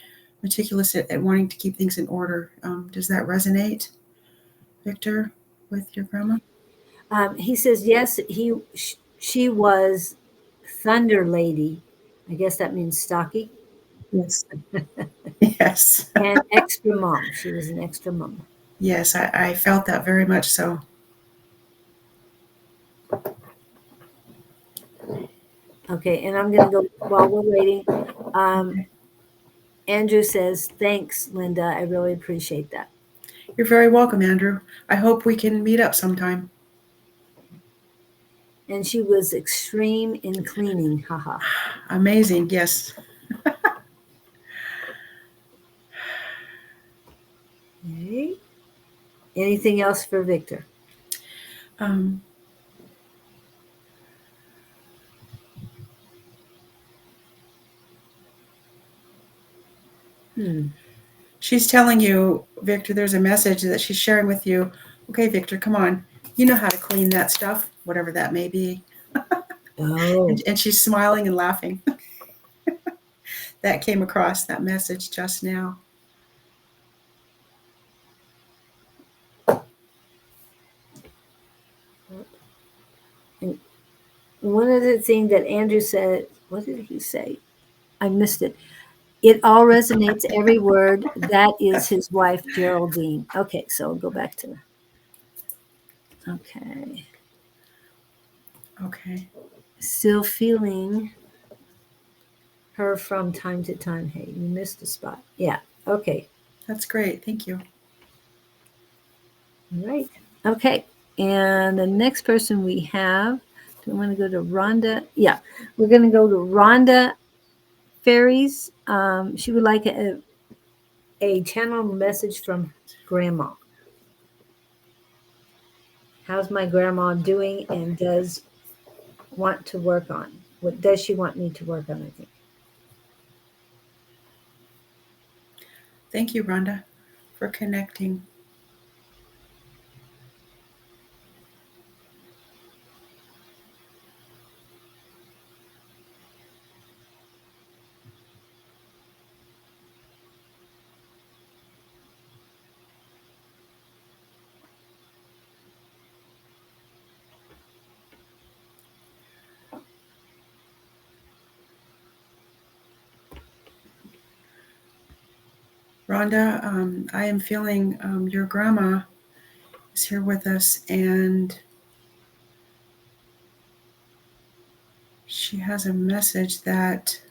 meticulous at wanting to keep things in order. Does that resonate, Victor, with your grandma? He says yes. She was Thunder Lady. I guess that means stocky. Yes. Yes. And extra mom. She was an extra mom. Yes, I felt that very much so. Okay, and I'm going to go while we're waiting. Okay. Andrew says, thanks, Linda. I really appreciate that. You're very welcome, Andrew. I hope we can meet up sometime. And she was extreme in cleaning. Haha. Amazing. Yes. Okay. Anything else for Victor? Um, she's telling you, Victor, there's a message that she's sharing with you. Okay, Victor, come on. You know how to clean that stuff, whatever that may be. Oh. And she's smiling and laughing. That came across that message just now. And one of the things that Andrew said, what did he say? I missed it. It all resonates, every word. That is his wife, Geraldine. Okay, so I'll go back to her. Okay. Okay. Still feeling her from time to time. Hey, you missed a spot. Yeah. Okay. That's great. Thank you. All right. Okay. And the next person we have, do we want to go to Rhonda? Yeah. We're going to go to Rhonda Ferries. She would like a channel message from Grandma. How's my grandma doing and does want to work on? What does she want me to work on? I think. Thank you, Rhonda, for connecting. Rhonda, I am feeling your grandma is here with us, and she has a message that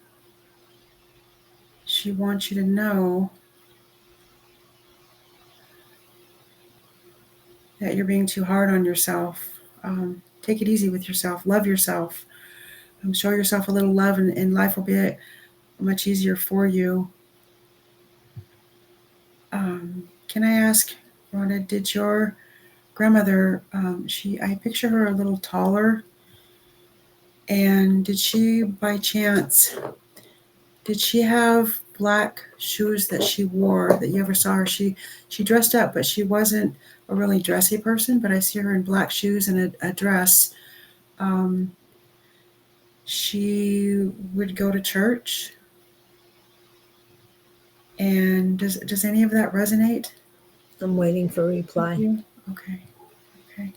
she wants you to know that you're being too hard on yourself. Take it easy with yourself. Love yourself. Show yourself a little love, and life will be much easier for you. Can I ask, Rhonda, did your grandmother, I picture her a little taller, and did she, by chance, did she have black shoes that she wore that you ever saw her? She dressed up, but she wasn't a really dressy person, but I see her in black shoes and a dress. She would go to church. And does any of that resonate? I'm waiting for a reply. Okay. Okay.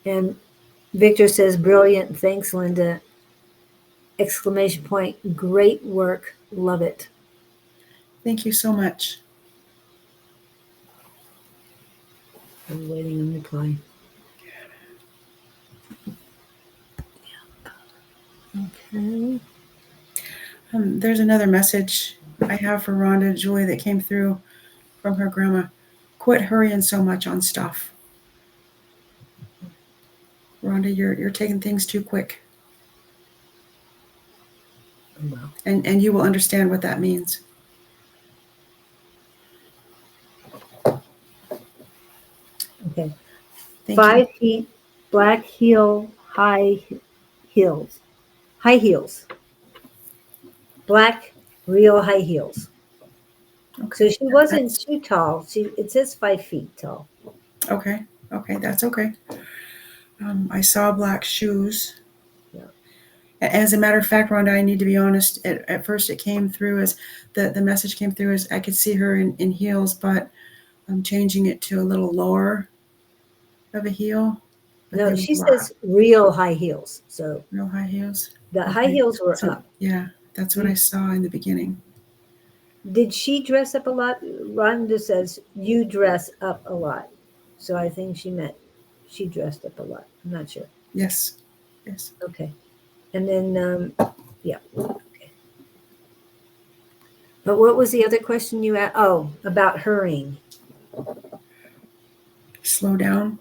And Victor says, brilliant. Thanks, Linda. Exclamation point. Great work. Love it. Thank you so much. I'm waiting on reply. Okay. There's another message I have for Rhonda Julie that came through from her grandma. Quit hurrying so much on stuff. Rhonda, you're taking things too quick. Wow. And you will understand what that means. Okay. Thank 5 you. feet, black heel, high heels. High heels. Black, real high heels. Okay. So she wasn't too tall. It says 5 feet tall. Okay. Okay, that's okay. I saw black shoes. Yeah. As a matter of fact, Rhonda, I need to be honest. At first, it came through as the message came through as I could see her in heels, but I'm changing it to a little lower of a heel. But No, she says real high heels. So real high heels. the high heels were So, up. yeah, that's what I saw in the beginning. Did she dress up a lot? Rhonda says you dress up a lot. So I think she meant she dressed up a lot. I'm not sure. Yes. Yes. Okay. And then, yeah. Okay. But what was the other question you asked? Oh, about hurrying. Slow down.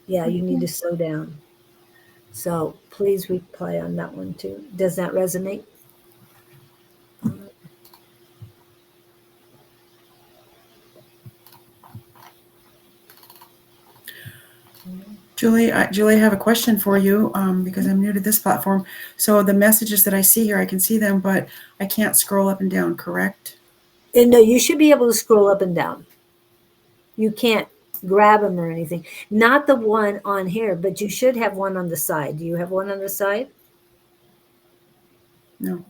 Yeah, you need to slow down. So please reply on that one too. Does that resonate? Julie, I have a question for you because I'm new to this platform. So the messages that I see here, I can see them, but I can't scroll up and down, correct? And no, you should be able to scroll up and down. You can't grab them or anything. Not the one on here, but you should have one on the side. Do you have one on the side? No.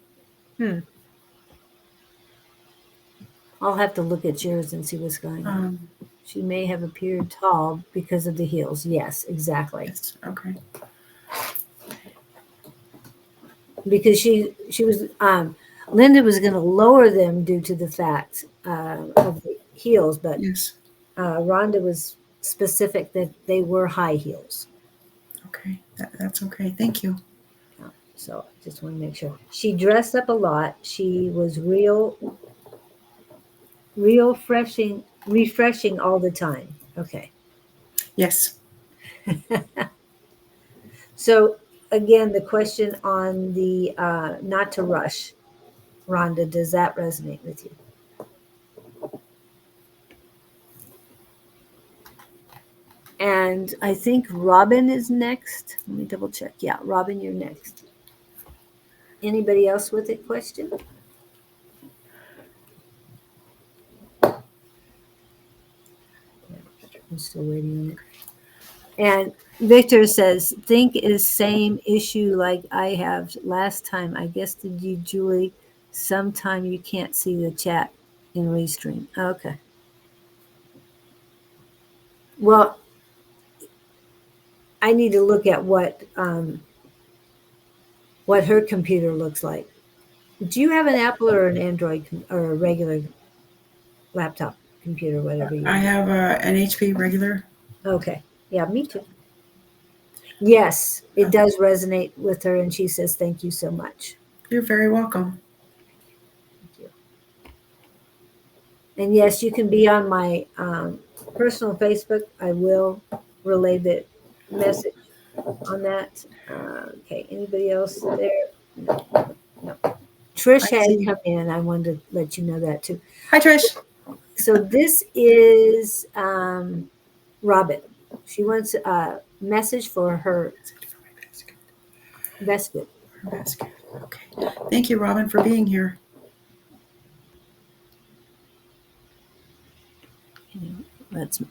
I'll have to look at yours and see what's going on. She may have appeared tall because of the heels. Yes, exactly. Yes. Okay. Because she was Linda was going to lower them due to the fact of the heels, but yes. Rhonda was specific that they were high heels. Okay, that's okay. Thank you. So I just want to make sure. She dressed up a lot. She was refreshing all the time. Okay. Yes. So again, the question on the not to rush, Rhonda, does that resonate with you? And I think Robin is next. Let me double check. Yeah, Robin, you're next. Anybody else with a question? I'm still waiting on it. And Victor says, think is same issue like I have last time. I guess did you, Julie? Sometime you can't see the chat in Restream. Okay. Well, I need to look at what her computer looks like. Do you have an Apple or an Android or a regular laptop computer, whatever you I have an HP regular. Okay. Yeah, me too. Yes, it does resonate with her, and she says, "Thank you so much." You're very welcome. Thank you. And yes, you can be on my personal Facebook. I will relay the message on that. Okay, anybody else there? No, no. I Trish had see. come in. I wanted to let you know that too. Hi, Trish. So this is Robin. She wants a message for her basket. Basket. Okay. Thank you, Robin, for being here. That's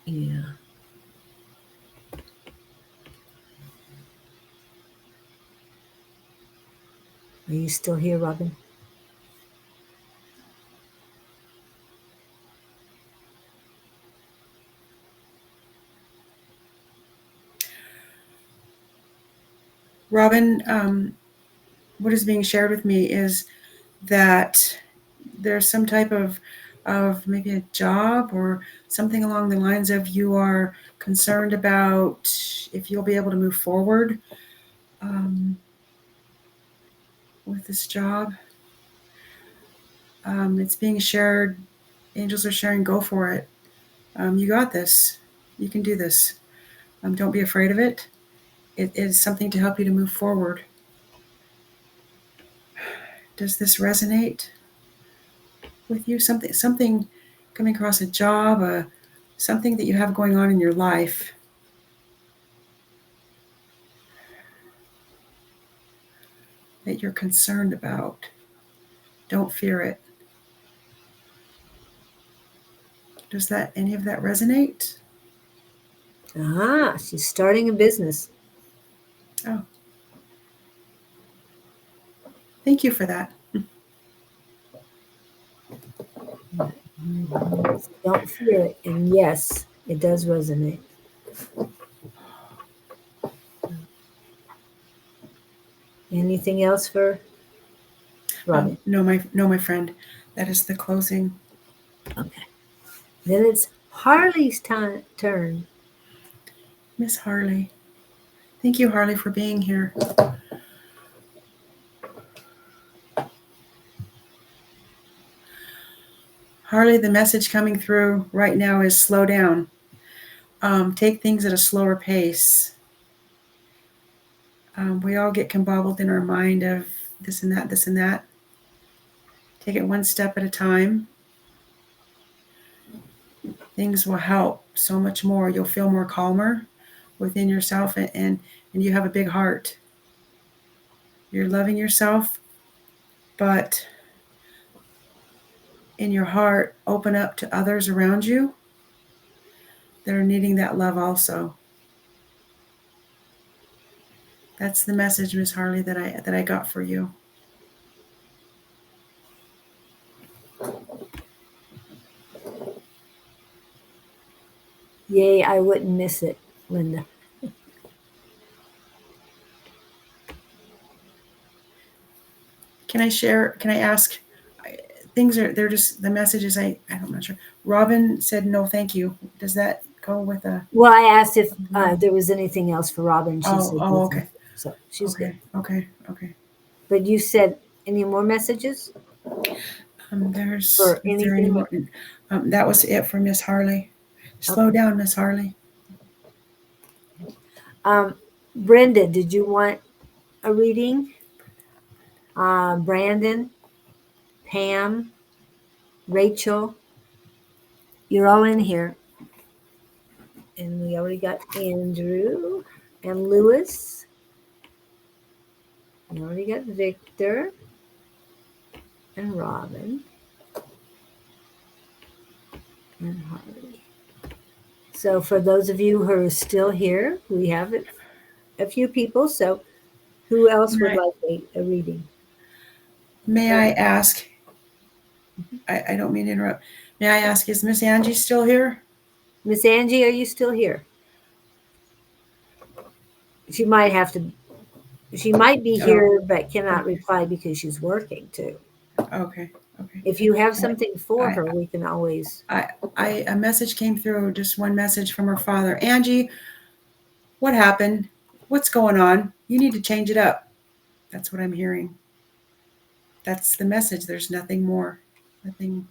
yeah. Are you still here, Robin? Robin, what is being shared with me is that there's some type of maybe a job or something along the lines of you are concerned about if you'll be able to move forward um, with this job. It's being shared. Angels are sharing. Go for it. You got this. You can do this. Don't be afraid of it. It is something to help you to move forward. Does this resonate with you? Something coming across a job, something that you have going on in your life that you're concerned about. Don't fear it. Does that any of that resonate? Ah, she's starting a business. Oh, thank you for that. Don't fear it. And yes, it does resonate. Anything else for Robin? No, my friend. That is the closing. Okay. Then it's Harley's turn. Miss Harley. Thank you, Harley, for being here. Harley, the message coming through right now is slow down. Take things at a slower pace. We all get combobbled in our mind of this and that, this and that. Take it one step at a time. Things will help so much more. You'll feel more calmer within yourself, and you have a big heart. You're loving yourself, but in your heart, open up to others around you that are needing that love also. That's the message, Miss Harley, that I got for you. Yay, I wouldn't miss it, Linda. Can I share? Can I ask? They're just the messages. I'm not sure. Robin said no, thank you. Does that go with a? Well, I asked if there was anything else for Robin. She said Oh, no, okay, thank you. So she's good. okay. But you said any more messages for Is there any anything? more? That was it for Miss Harley. Slow Okay. down, Miss Harley. Brenda, did you want a reading? Brandon, Pam, Rachel, you're all in here. And we already got Andrew and Lewis. We already got Victor and Robin and Harley. So for those of you who are still here, we have a few people. So who else would Right. like a reading? May I ask? I don't mean to interrupt. May I ask? Is Miss Angie still here? Miss Angie, are you still here? She might have to. She might be Oh, here, but cannot reply because she's working too. okay, Okay. If you have I, something for I, her, we can always. a message came through, just one message from her father. Angie, what happened? What's going on? You need to change it up. That's what I'm hearing. That's the message. There's nothing more. Nothing.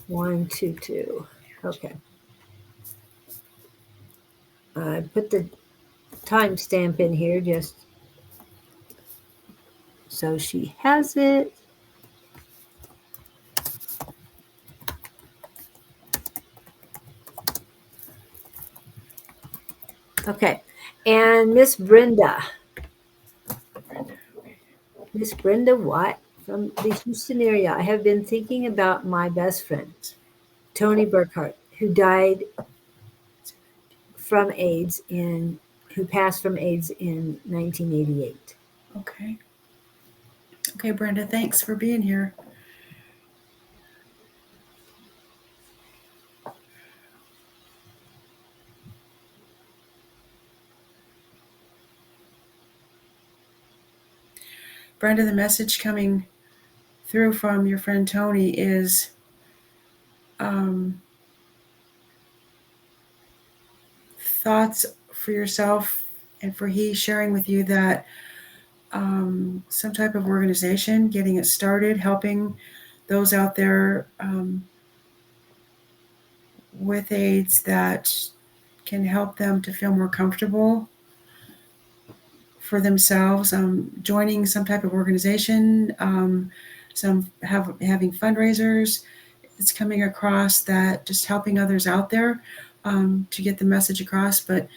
122. Okay. I put the timestamp in here just so she has it. Okay. And Miss Brenda Watt from the Houston area. I have been thinking about my best friend, Tony Burkhart, from AIDS in who passed from AIDS in 1988. Okay. Okay, Brenda, thanks for being here. Brenda, the message coming through from your friend Tony is um, thoughts for yourself and for he sharing with you that some type of organization, getting it started, helping those out there with AIDS that can help them to feel more comfortable for themselves, joining some type of organization, having fundraisers. It's coming across that just helping others out there to get the message across, but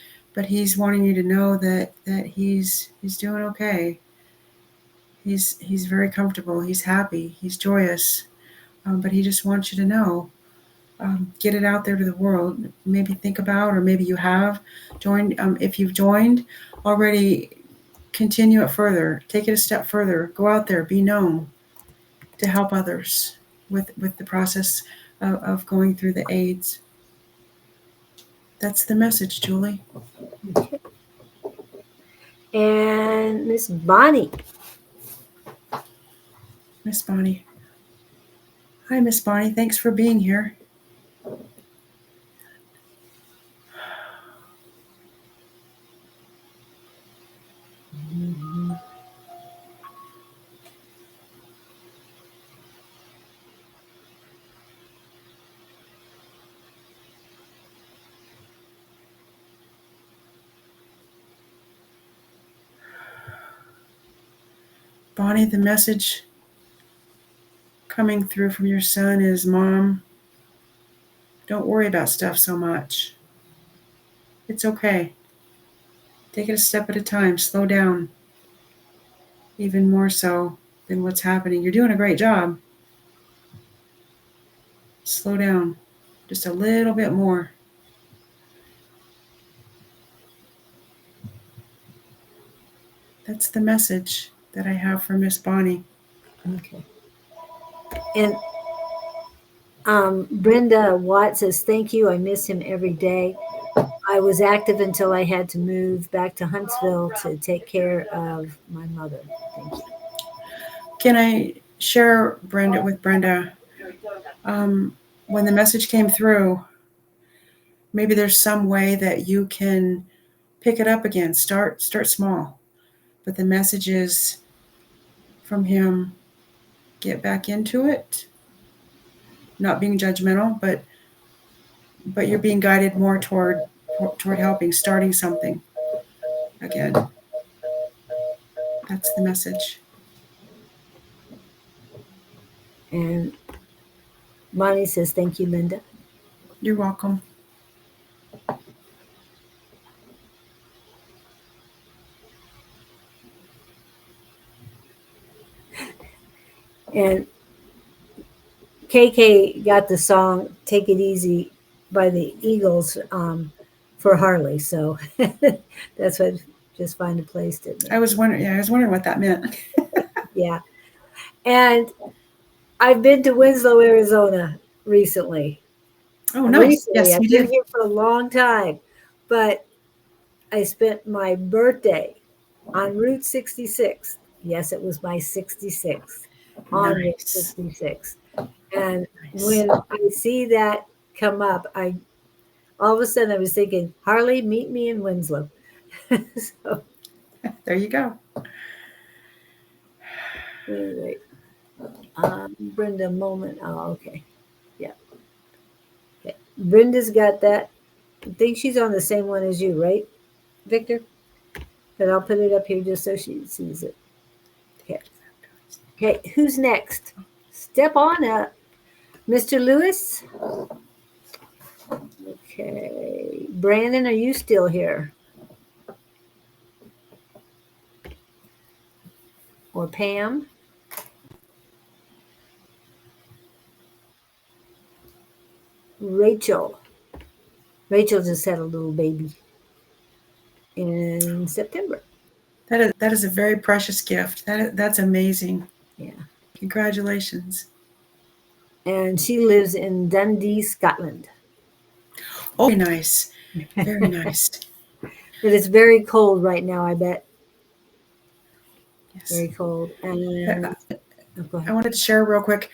he's wanting you to know that he's doing okay. He's very comfortable. He's happy. He's joyous. But he just wants you to know. Get it out there to the world. Maybe think about, or maybe you have joined. If you've joined already, continue it further. Take it a step further. Go out there. Be known to help others with the process of going through the AIDS. That's the message, Julie. Okay. And Miss Bonnie. Miss Bonnie. Hi, Miss Bonnie. Thanks for being here. Bonnie, the message coming through from your son is, Mom, don't worry about stuff so much. It's okay. Take it a step at a time. Slow down. Even more so than what's happening. You're doing a great job. Slow down. Just a little bit more. That's the message that I have for Miss Bonnie. Okay. And Brenda Watt says, "Thank you. I miss him every day. I was active until I had to move back to Huntsville to take care of my mother. Thank you." Can I share Brenda with Brenda? Um, when the message came through, maybe there's some way that you can pick it up again. Start small. But the message is from him, get back into it. Not being judgmental, but you're being guided more toward helping, starting something again. That's the message. And Bonnie says, "Thank you, Linda." You're welcome. And KK got the song "Take It Easy" by the Eagles for Harley. So that's what just finally placed it. I was wondering. Yeah, I was wondering what that meant. Yeah. And I've been to Winslow, Arizona recently. Oh, nice. Recently, Yes, I've you been did. here for a long time, but I spent my birthday on Route 66 Yes, it was my 66th, on the Nice. 66. And Nice. when I see that come up, I all of a sudden I was thinking, Harley, meet me in Winslow. So There you go. anyway, Brenda, moment. Oh, okay. Yeah. Okay. Brenda's got that. I think she's on the same one as you, right, Victor? But I'll put it up here just so she sees it. Okay. Okay. Who's next? Step on up. Mr. Lewis? Okay. Brandon, are you still here? Or Pam? Rachel. Rachel just had a little baby in September. That is a very precious gift. That's amazing. Yeah. Congratulations. And she lives in Dundee, Scotland. Oh, very nice. Very But nice. it's very cold right now, I bet. Yes. Very cold. I, And oh, go I ahead. wanted to share real quick.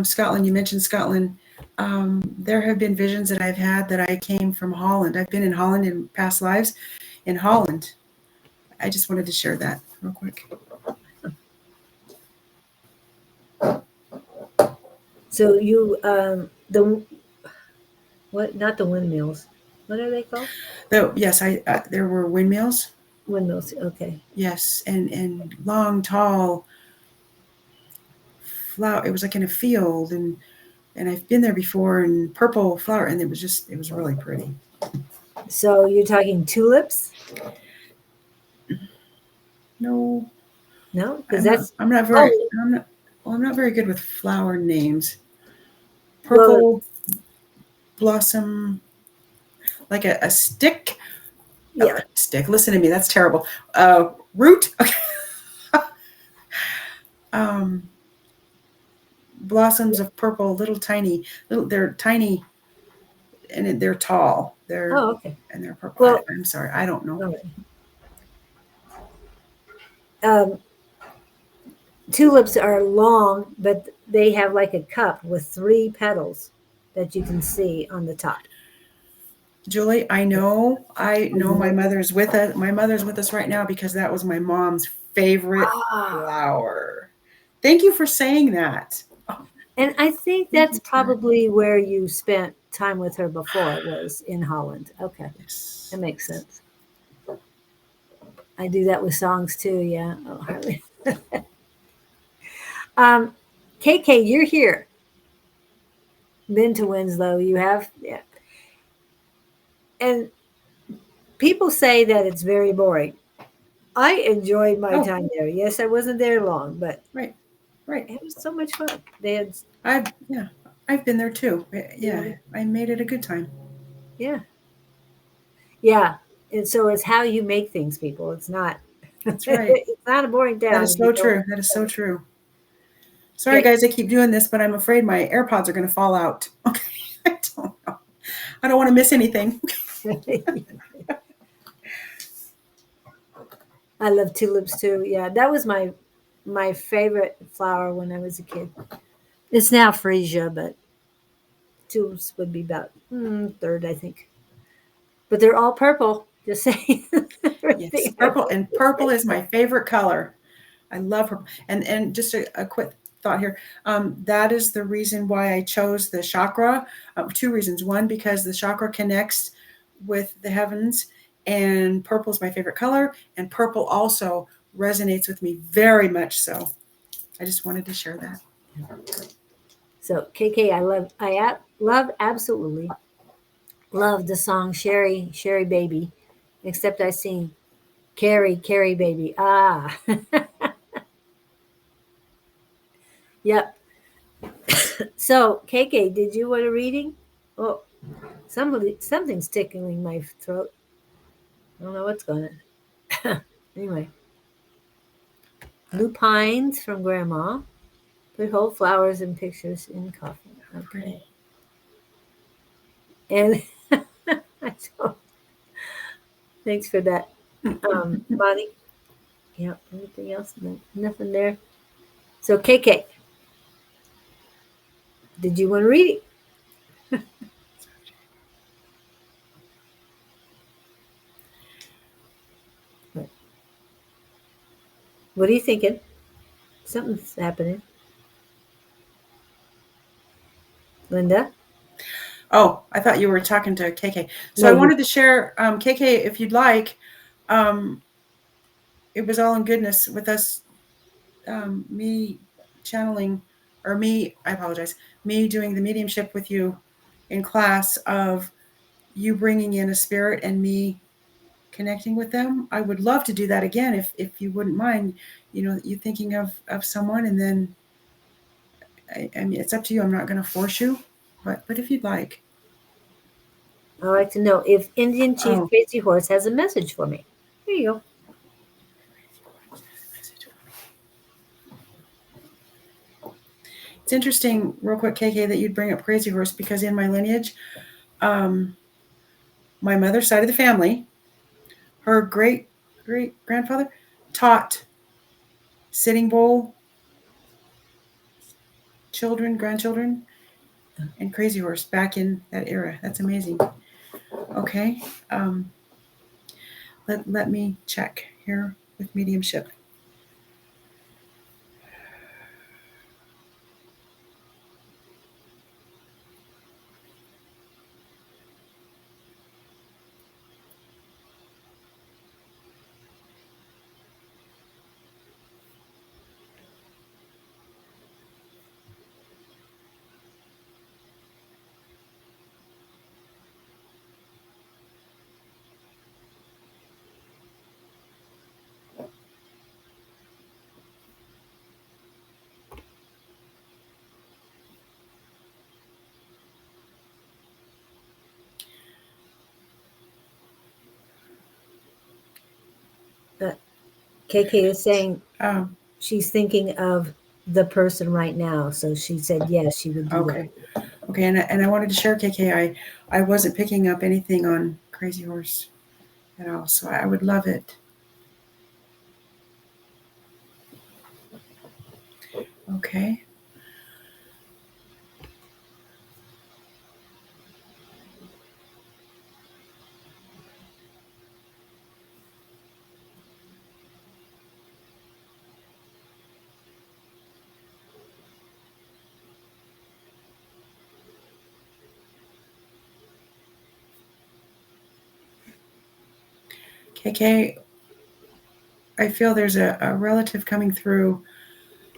Scotland, you mentioned Scotland. There have been visions that I've had that I came from Holland. I've been in Holland in past lives in Holland. I just wanted to share that real quick. So you the what? Not the windmills. What are they called? Though, yes, there were windmills. Windmills. Okay. Yes, and long, tall flower. It was like in a field, and I've been there before, and purple flower, and it was really pretty. So you're talking tulips? No, No, because I'm not. that's I'm not very. oh I'm not. Well, I'm not very good with flower names. well Purple blossom, like a stick. yeah. Stick. Listen to me. That's terrible. Root. Okay. um, blossoms of purple, little tiny. Little. They're tiny, and they're tall. Oh, okay. They're purple. Well, I'm sorry. I don't know. all right. Tulips are long, but they have like a cup with three petals that you can see on the top. Julie, I know. I Oh, know you my know that? mother's with us. My mother's with us right now because that was my mom's favorite Ah, flower. Thank you for saying that. Oh, and I think thank that's you, Terry. probably where you spent time with her before, was in Holland. Okay, that Yes. makes Yes. sense. I do that with songs too. Yeah. Oh, Harley. KK, you're here. Been to Winslow. You have, yeah. And people say that it's very boring. I enjoyed my Oh, time there. Yes, I wasn't there long, but right. Right. it was so much fun. They had, Yeah. I've been there too. Yeah. yeah, I made it a good time. yeah, yeah. And so it's how you make things, people. It's not, That's right. it's not a boring That town is if you so don't. true. That is so true. Sorry, Okay. guys, I keep doing this, but I'm afraid my AirPods are going to fall out. Okay. I don't know. I don't want to miss anything. I love tulips too. Yeah, that was my favorite flower when I was a kid. It's now freesia, but tulips would be about third, I think. But they're all purple. Just saying. Yes, Everything purple, and purple is my favorite color. I love purple. And just a quick thought here. That is the reason why I chose the chakra. Two reasons. One, because the chakra connects with the heavens, and purple is my favorite color, and purple also resonates with me very much so. I just wanted to share that. So KK, love absolutely love the song Sherry Sherry Baby, except I sing Carrie Carrie Baby. Ah, yep. So KK, did you want a reading? Oh, something's tickling my throat. I don't know what's going on. Anyway, lupines from Grandma. Put whole flowers and pictures in coffin. Pretty. Okay, and I don't, thanks for that, Bonnie. Yeah, everything else, nothing there. So, KK, did you want to read it? What are you thinking? Something's happening. Linda? Oh, I thought you were talking to KK. So No, I you. wanted to share, KK, if you'd like. Um, it was all in goodness with us, me channeling, or me, I apologize, me doing the mediumship with you in class of you bringing in a spirit and me connecting with them. I would love to do that again if you wouldn't mind. You thinking of someone, and then I mean, it's up to you. I'm not going to force you, but if you'd like. I'd like to know if Indian Chief Oh, Crazy Horse has a message for me. Here you go. it's interesting, real quick, KK, that you'd bring up Crazy Horse because in my lineage, um, my mother's side of the family, her great great grandfather taught Sitting Bull, children, grandchildren, and Crazy Horse back in that era. That's amazing. Okay, um, let me check here with mediumship. Uh, KK is saying Um, she's thinking of the person right now. So she said yes, she would do that. okay, okay, and I wanted to share, KK. I wasn't picking up anything on Crazy Horse at all, so I would love it. Okay. KK, I feel there's a relative coming through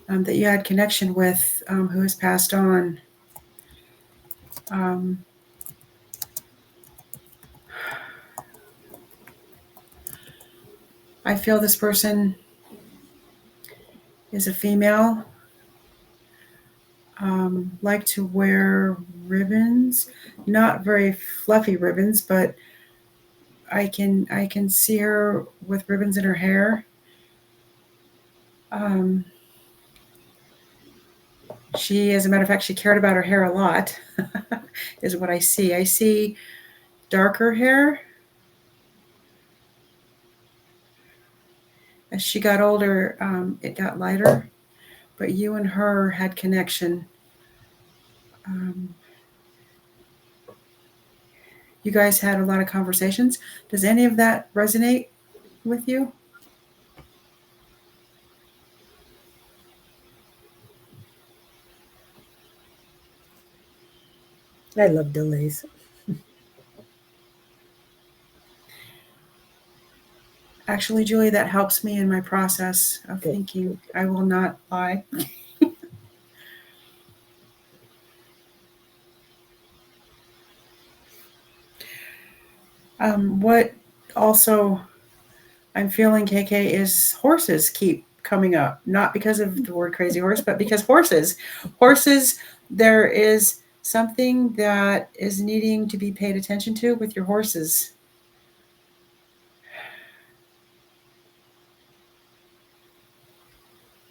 that you had connection with who has passed on. Um, I feel this person is a female, like to wear ribbons, not very fluffy ribbons, but I can see her with ribbons in her hair. Um, she, as a matter of fact, she cared about her hair a lot, is what I see. I see darker hair. As she got older, it got lighter, but you and her had connection. Um, you guys had a lot of conversations. Does any of that resonate with you? I love delays. Actually, Julie, that helps me in my process of Good. thinking. I will not lie. What also I'm feeling, KK, is horses keep coming up. Not because of the word crazy horse, but because horses, there is something that is needing to be paid attention to with your horses.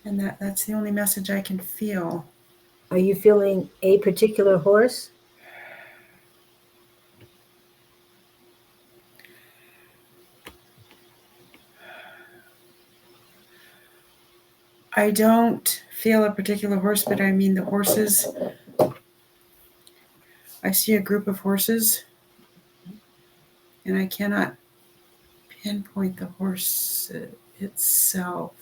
And that's the only message I can feel. Are you feeling a particular horse? I don't feel a particular horse, but I mean the horses. I see a group of horses, and I cannot pinpoint the horse itself.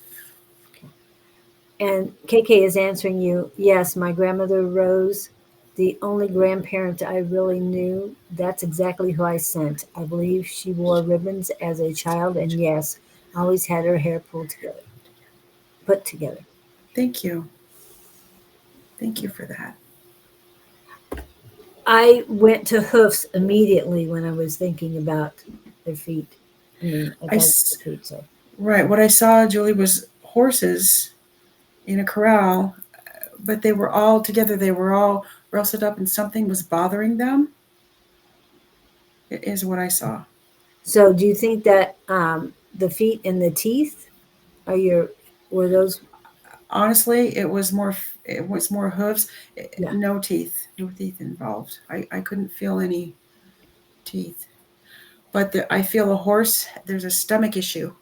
And KK is answering you, yes, my grandmother Rose, the only grandparent I really knew, that's exactly who I sent. I believe she wore ribbons as a child, and yes, always had her hair put together. Thank you. Thank you for that. I went to hoofs immediately when I was thinking about their feet. I mean, I about their feet, so. right. What I saw, Julie, was horses in a corral, but they were all together. They were all rustled up, and something was bothering them. It is what I saw. So do you think that the feet and the teeth are were those, Honestly, it was more. It was more hooves. yeah. No teeth. No teeth involved. I couldn't feel any teeth. But I feel a horse. There's a stomach issue.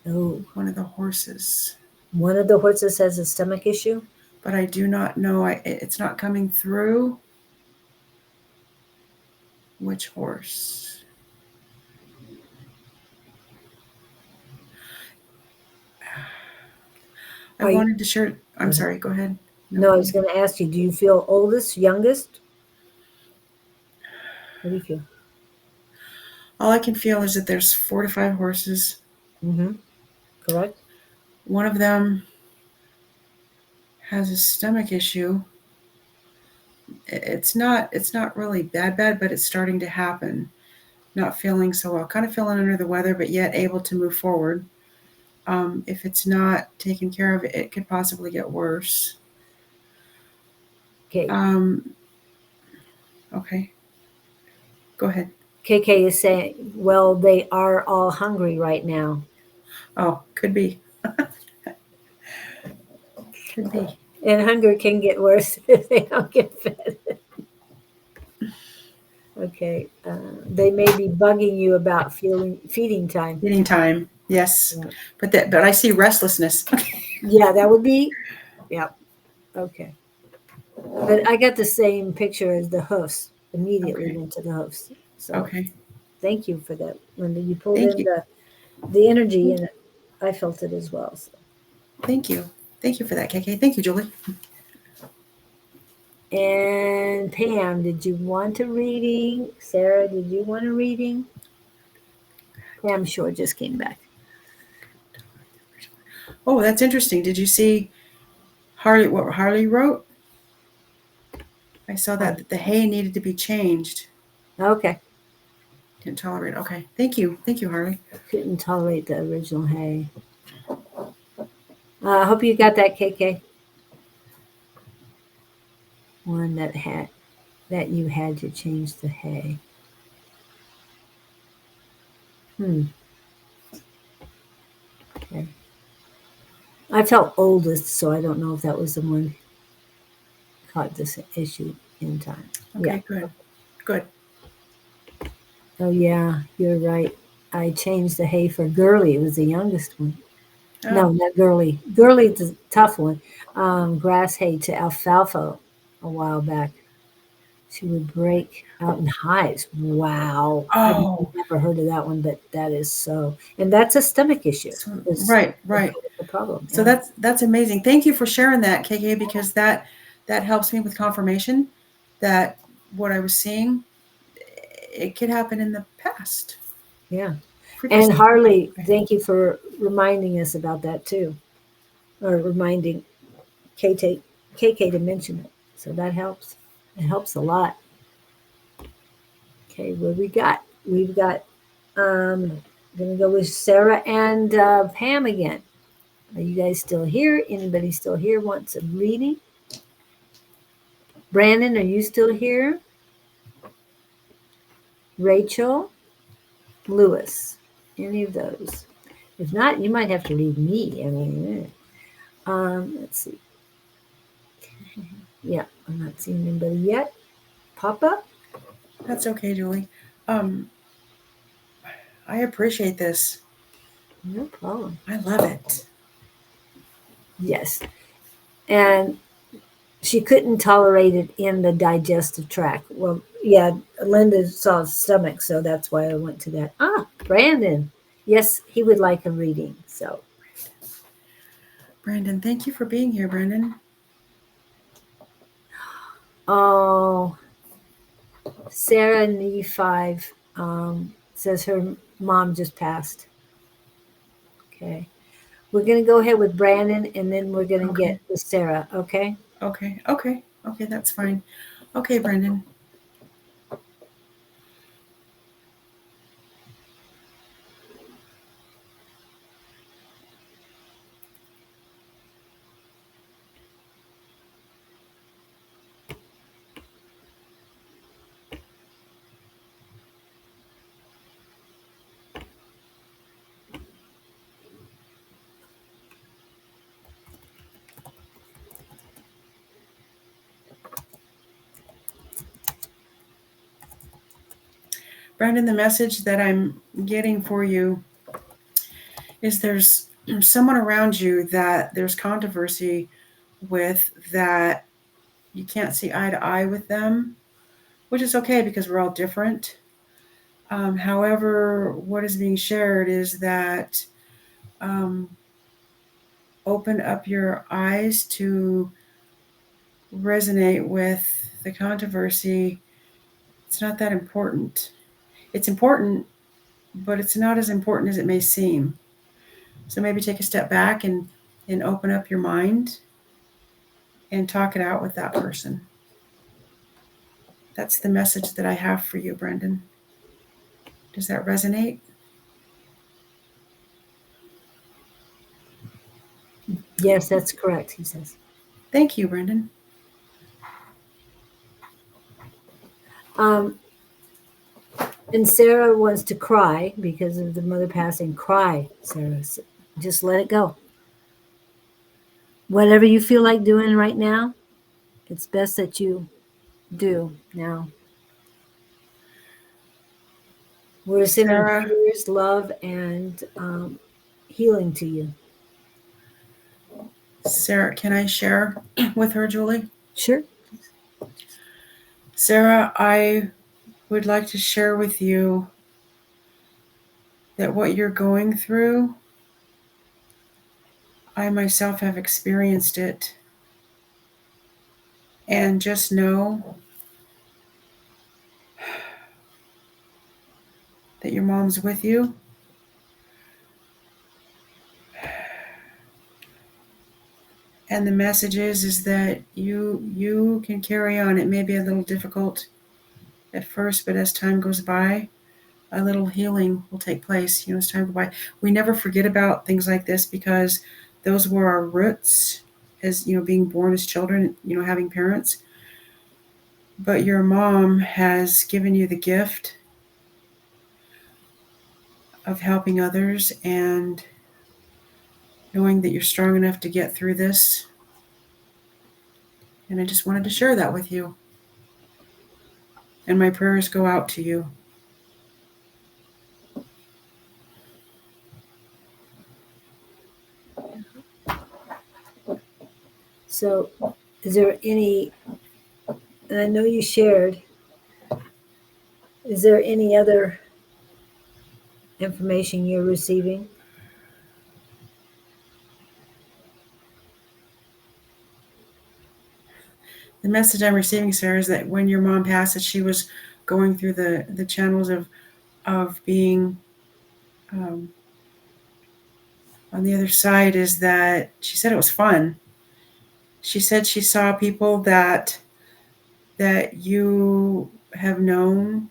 Oh, One of the horses, one of the horses has a stomach issue? but I do not know. It's not coming through. Which horse? I Are you, wanted to share. go I'm ahead. sorry. Go ahead. No, No, go I was ahead. going to ask you, do you feel oldest, youngest? What do you feel? All I can feel is that there's 4 to 5 horses. Mm-hmm. Correct? One of them has a stomach issue. It's not really bad, but it's starting to happen. Not feeling so well. Kind of feeling under the weather, but yet able to move forward. If it's not taken care of, it could possibly get worse. Okay. Um, okay, go ahead. KK is saying, well, they are all hungry right now. Oh, could be. Could be. And hunger can get worse if they don't get fed. Okay. They may be bugging you about feeding time. Feeding time. Yes. Yeah. But I see restlessness. Yeah, that would be, yeah. Okay. But I got the same picture as the hoofs. Immediately Okay. went to the hoofs. So Okay. thank you for that, Linda. You pulled Thank in you. the energy in it. I felt it as well. So. Thank you. Thank you for that, KK. Thank you, Julie. And Pam, did you want a reading? Sarah, did you want a reading? Pam Shore just came back. Oh, that's interesting. Did you see what Harley wrote? I saw that the hay needed to be changed. Okay. Didn't tolerate. Okay. Thank you. Thank you, Harley. Couldn't tolerate the original hay. I hope you got that, KK. One that you had to change the hay. Okay. I felt oldest, so I don't know if that was the one caught this issue in time. Okay, Yeah. good. Good. Oh yeah, you're right. I changed the hay for Girly. It was the youngest one. Oh, No, not Girly. Girly's the tough one. Grass hay to alfalfa a while back. She would break out in hives. Wow. I've oh, never heard of that one, but that is so. And that's a stomach issue. so, It's right, right. the problem. So Yeah. that's amazing. Thank you for sharing that, KK, because that helps me with confirmation that what I was seeing, it could happen in the past. Yeah. And Previously. Harley, Okay. thank you for reminding us about that too, or reminding KK, KK to mention it. So that helps. It helps a lot. Okay, what we got? We've got, gonna go with Sarah and Pam again. Are you guys still here? Anybody still here wants a reading? Brandon, are you still here? Rachel, Lewis, any of those? If not, you might have to read me. I mean, let's see. Yeah, I'm not seeing anybody yet. Papa? That's okay, Julie. Um, I appreciate this. No problem. I love it. Yes. And she couldn't tolerate it in the digestive tract. Well, yeah, Linda saw stomach, so that's why I went to that. Ah, Brandon. Yes, he would like a reading. So, Brandon, thank you for being here, Brandon. oh, Sarah in E5 says her mom just passed. Okay. We're going to go ahead with Brandon and then we're going to Okay. get with Sarah. Okay. Okay. Okay. Okay. That's fine. Okay, Brandon. Brandon, the message that I'm getting for you is there's someone around you that there's controversy with, that you can't see eye to eye with them, which is okay because we're all different. However, what is being shared is that um, open up your eyes to resonate with the controversy. It's not that important. It's important, but it's not as important as it may seem. So maybe take a step back and open up your mind and talk it out with that person. That's the message that I have for you, Brendan. Does that resonate? Yes, that's correct, he says. Thank you, Brendan. Um, and Sarah wants to cry because of the mother passing. Cry, Sarah. Just let it go. Whatever you feel like doing right now, it's best that you do now. We're sending Sarah, tears, love, and healing to you. Sarah, can I share with her, Julie? Sure. Sarah, I would like to share with you that what you're going through, I myself have experienced it. And just know that your mom's with you. And the message is that you can carry on. It may be a little difficult at first, but as time goes by, a little healing will take place. As time goes by, we never forget about things like this because those were our roots, as being born as children, having parents. But your mom has given you the gift of helping others and knowing that you're strong enough to get through this. And I just wanted to share that with you. And my prayers go out to you. So, is there any, and I know you shared, is there any other information you're receiving? The message I'm receiving, Sarah, is that when your mom passed, she was going through the channels of being on the other side. Is that she said it was fun. She said she saw people that you have known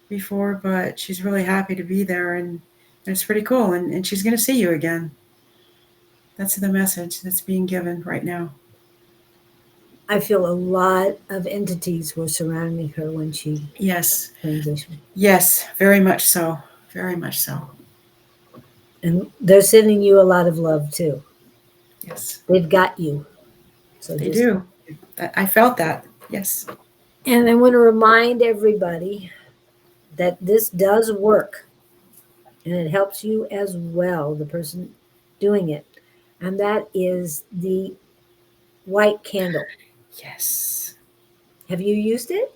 before, but she's really happy to be there, and it's pretty cool. And she's going to see you again. That's the message that's being given right now. I feel a lot of entities were surrounding her when she Yes. transitioned. Yes, very much so. Very much so. And they're sending you a lot of love too. Yes. They've got you. So They just, do. I felt that. Yes. and I want to remind everybody that this does work and it helps you as well, the person doing it. and that is the white candle. Yes. Have you used it?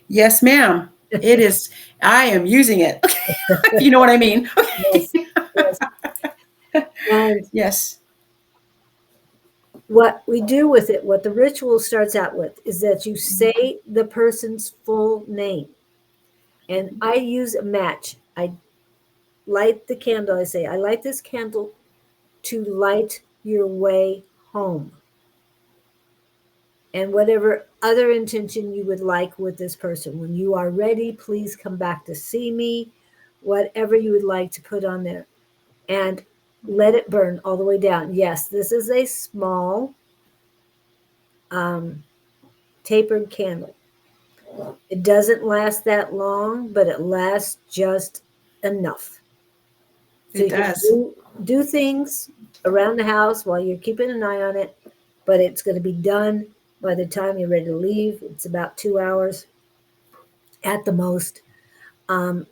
Yes, ma'am. It is. I am using it. If you know what I mean. Yes, yes. And Yes. what we do with it, what the ritual starts out with, is that you say the person's full name. And I use a match. I light the candle. I say, I light this candle to light your way home. And whatever other intention you would like with this person. When you are ready, please come back to see me. Whatever you would like to put on there. And let it burn all the way down. Yes, this is a small um, tapered candle. It doesn't last that long, but it lasts just enough. So It you can does. do things around the house while you're keeping an eye on it, but it's going to be done by the time you're ready to leave. It's about 2 hours at the most, um,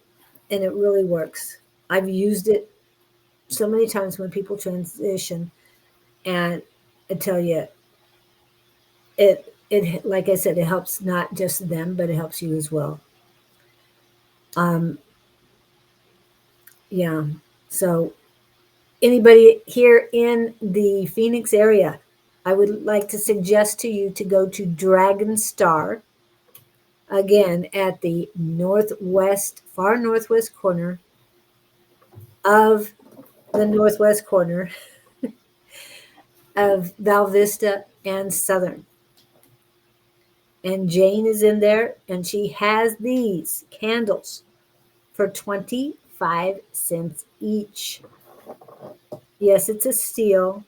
and it really works. I've used it so many times when people transition, and I tell you, it like I said, it helps not just them, but it helps you as well. Um, yeah. So anybody here in the Phoenix area, I would like to suggest to you to go to Dragon Star again at the northwest, far northwest corner of the northwest corner of Val Vista and Southern. And Jane is in there, and she has these candles for 25 cents each. Yes, it's a steal,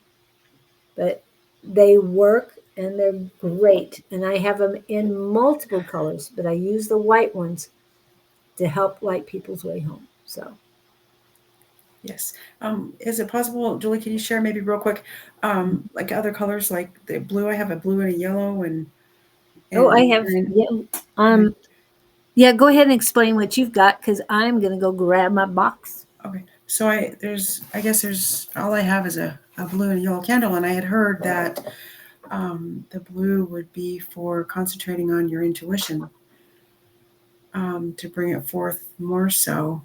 but they work and they're great. And I have them in multiple colors, but I use the white ones to help light people's way home. So, Yes. Is it possible, Julie? Can you share maybe real quick, like other colors, like the blue? I have a blue and a yellow oh, I and have, green. yeah, Okay. um, yeah, go ahead and explain what you've got because I'm going to go grab my box. Okay. So I guess there's all I have is a blue and yellow candle, and I had heard that the blue would be for concentrating on your intuition, to bring it forth more so.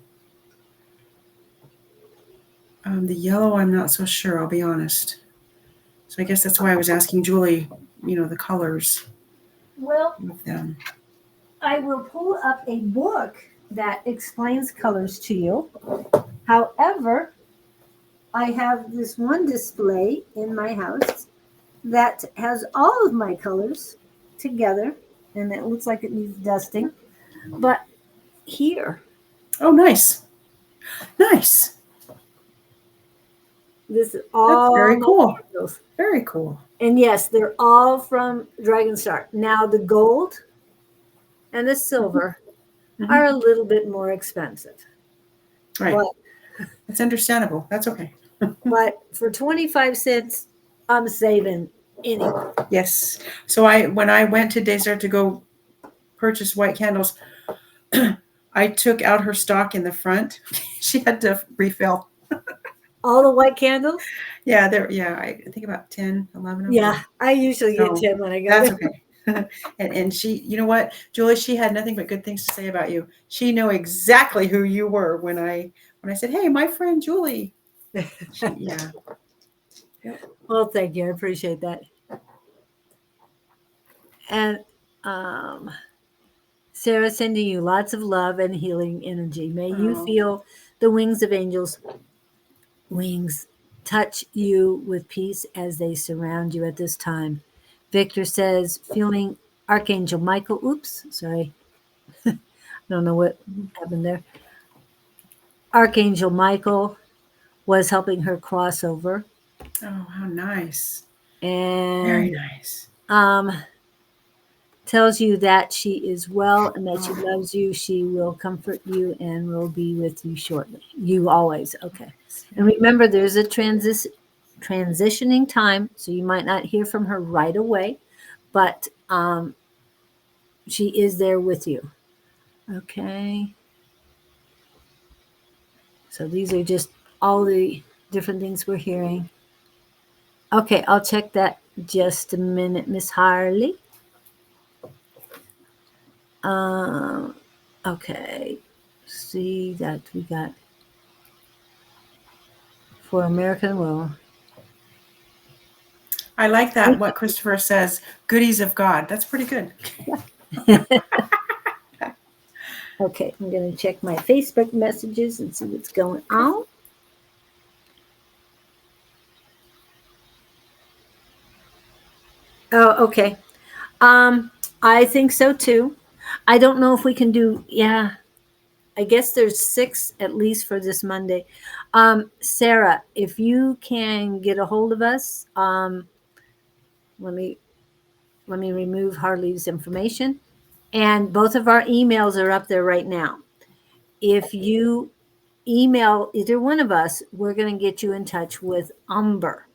The yellow, I'm not so sure. I'll be honest. So I guess that's why I was asking Julie, the colors Well, of them. I will pull up a book that explains colors to you. However, I have this one display in my house that has all of my colors together, and it looks like it needs dusting. But here, Oh, nice, nice. this is That's all very my cool. candles. Very cool. And yes, they're all from Dragon Star. Now, the gold and the silver Hmm. are a little bit more expensive. Right. But That's understandable. That's okay. but for 25 cents, I'm saving anyway. Yes. So when I went to Desert to go purchase white candles, I took out her stock in the front. She had to refill. All the white candles? Yeah, I think about 10, 11 of Yeah, them. I usually get So 10 when I go that's there. okay. And she, you know what, Julie, she had nothing but good things to say about you. She knew exactly who you were when I said, "Hey, my friend Julie." Yeah. Yep. Well, thank you. I appreciate that. And um, Sarah, sending you lots of love and healing energy. May you Oh, feel the wings of angels' wings touch you with peace as they surround you at this time. Victor says, feeling Archangel Michael. Oops, sorry. I don't know what happened there. Archangel Michael was helping her cross over. oh, how nice. Very And nice. um, tells you that she is well and that she Oh, loves you. She will comfort you and will be with you shortly. You always. Okay. And yeah. remember, there's a transitioning time, so you might not hear from her right away, but she is there with you. Okay. So these are just all the different things we're hearing. Okay, I'll check that just a minute, Miss Harley. Um, okay. See that we got for American Will. I like that, what Christopher says, goodies of God. That's pretty good. Okay, I'm going to check my Facebook messages and see what's going Okay. on. Oh, okay. I think so too. I don't know if we can do, yeah, I guess there's 6 at least for this Monday. Sarah, if you can get a hold of us, let me let me remove Harley's information. And both of our emails are up there right now. If you email either one of us, we're going to get you in touch with Umber.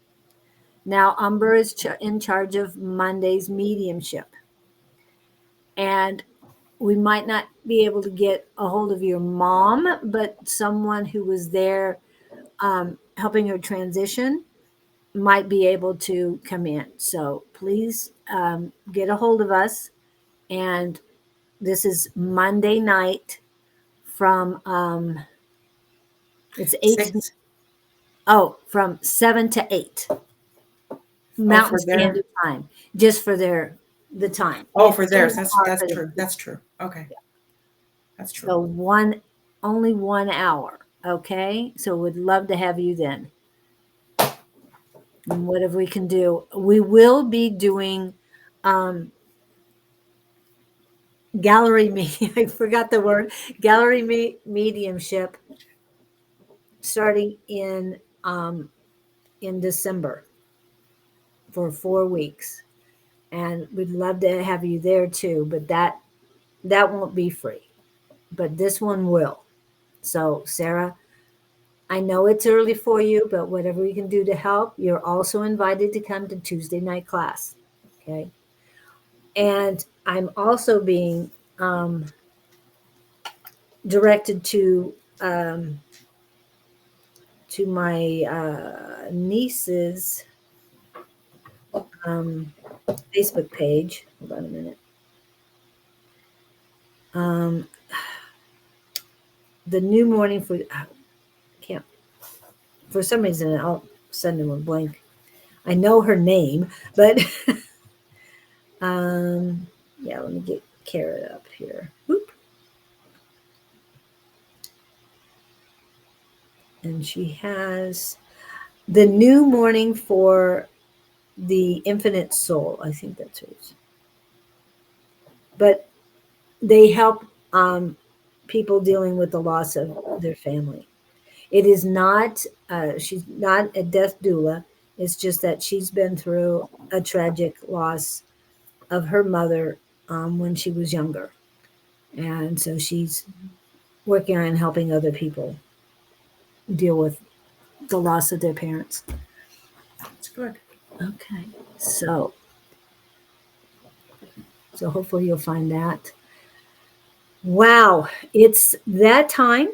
Now, Umber is in charge of Monday's mediumship. And we might not be able to get a hold of your mom, but someone who was there helping her transition might be able to come in. So please get a hold of us. And this is Monday night from it's 8 6. from 7 to 8 Oh, Mountain for their, Standard Time, just for the time. oh, for It's theirs. only That's an hour that's for them. true. That's true. Okay. That's true. So only 1 hour. Okay. So we'd love to have you then. And whatever we can do. We will be doing um gallery me I forgot the word. Gallery mediumship starting in December for 4 weeks. And we'd love to have you there too, but that won't be free. But this one will. So Sarah, I know it's early for you, but whatever we can do to help, you're also invited to come to Tuesday night class. Okay. And I'm also being directed to my niece's um, Facebook page. Hold on a minute. Um, the new morning for can't for some reason I'll send him a blank. I know her name, but um, yeah. Let me get Carrot up here. Whoop. And she has the new morning for the infinite soul. I think that's hers. But they help people dealing with the loss of their family. It is not, she's not a death doula. It's just that she's been through a tragic loss of her mother when she was younger. And so she's working on helping other people deal with the loss of their parents. That's good. Okay. So hopefully you'll find that. Wow. It's that time.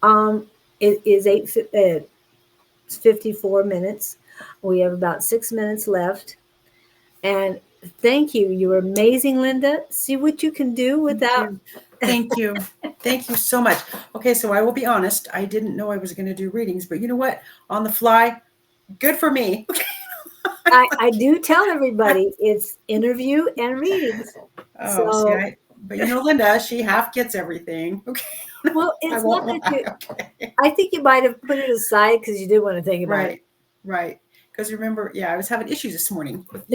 Um, it is 54 minutes. We have about 6 minutes left. And thank you. You're amazing, Linda. See what you can do Thank without. you. Thank you. Thank you so much. Okay, so I will be honest. I didn't know I was going to do readings, but you know what? On the fly, good for me. I do tell everybody it's interview and readings. Oh, see, So, but you know, Linda, she half gets everything. Okay. well, I it's not won't that lie. you, Okay. I think you might have put it aside because you did want to think about Right. Right. Because remember, yeah, I was having issues this morning with,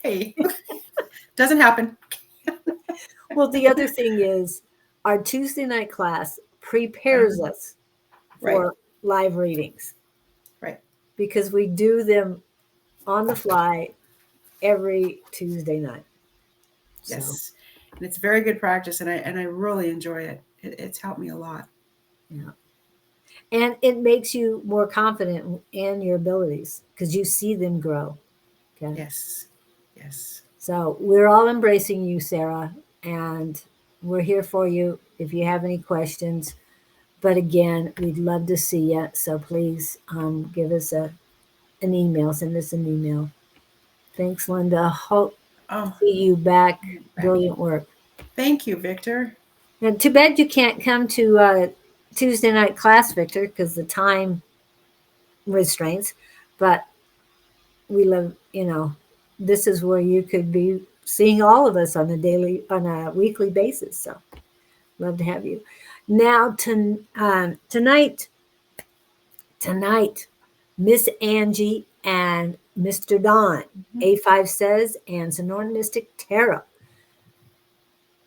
hey, doesn't happen. it. Well, the other thing is our Tuesday night class prepares Uh-huh. us Right. for live readings Right. because we do them on the fly every Tuesday night. So, Yes. And it's very good practice, and I really enjoy it. It's helped me a lot. yeah. And it makes you more confident in your abilities because you see them grow. Okay. Yes. Yes. So we're all embracing you, Sarah, and we're here for you if you have any questions. But again, we'd love to see you. So please give us an email. Send us an email. Thanks, Linda. Hope to Oh, see you back. back. Brilliant work. Thank you, Victor. And too bad you can't come to Tuesday night class, Victor, because the time restraints. But we love, this is where you could be seeing all of us on a weekly basis. So love to have you. Now, tonight, Miss Angie and Mr. Don, A5 says, and Sonoran Mystic Tarot,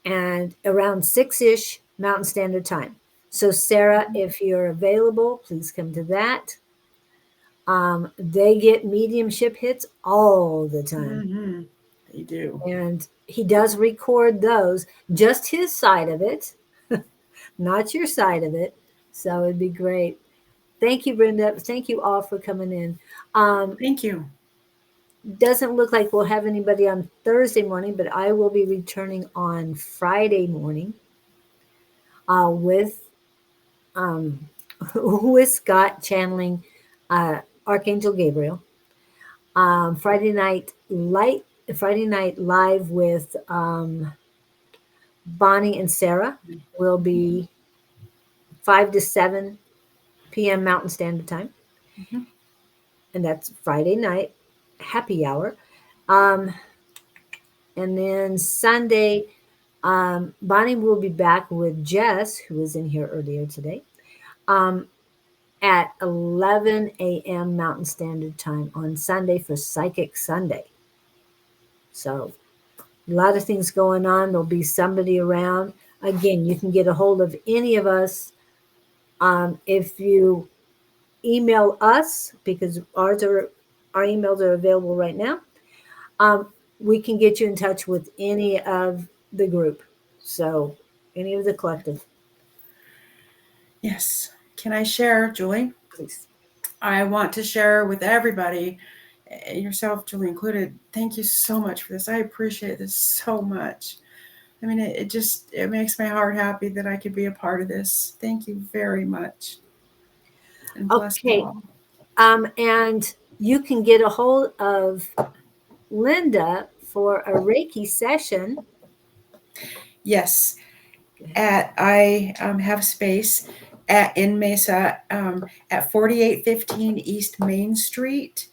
and around 6-ish Mountain Standard Time. So, Sarah, if you're available, please come to that. They get mediumship hits all the time. Mm-hmm. They do. And he does record those, just his side of it, not your side of it. So it'd be great. Thank you, Brenda. Thank you all for coming in. Thank you. Doesn't look like we'll have anybody on Thursday morning, but I will be returning on Friday morning with with Scott channeling Archangel Gabriel. Friday night live with Bonnie and Sarah will be 5 to 7 p.m. Mountain Standard Time. Mm-hmm. And that's Friday night, happy hour. And then Sunday, Bonnie will be back with Jess, who was in here earlier today, at 11 a.m. Mountain Standard Time on Sunday for Psychic Sunday. So a lot of things going on. There'll be somebody around. Again, you can get a hold of any of us if you email us, because our emails are available right now. We can get you in touch with any of the group. So any of the collective, Yes. Can I share, Julie? please. I want to share with everybody, yourself, Julie included. Thank you so much for this. I appreciate this so much. I mean, it makes my heart happy that I could be a part of this. Thank you very much. And bless you Okay. all. And you can get a hold of Linda for a Reiki session. Yes. I have space in Mesa at 4815 East Main Street,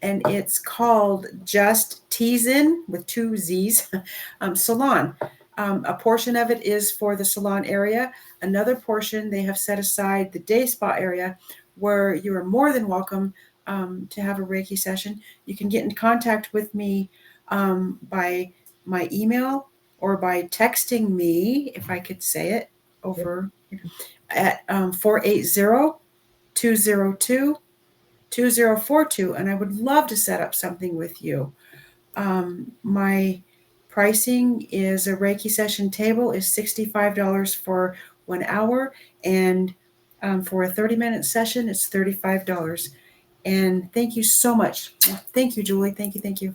and it's called Just Teasin with 2 Z's Salon. A portion of it is for the salon area. Another portion they have set aside the day spa area, where you are more than welcome to have a Reiki session. You can get in contact with me by my email or by texting me, if I could say it, over at 480-202-2042. And I would love to set up something with you. My pricing is a Reiki session table is $65 for 1 hour, and for a 30-minute session, it's $35. And thank you so much. Thank you, Julie. Thank you. Thank you.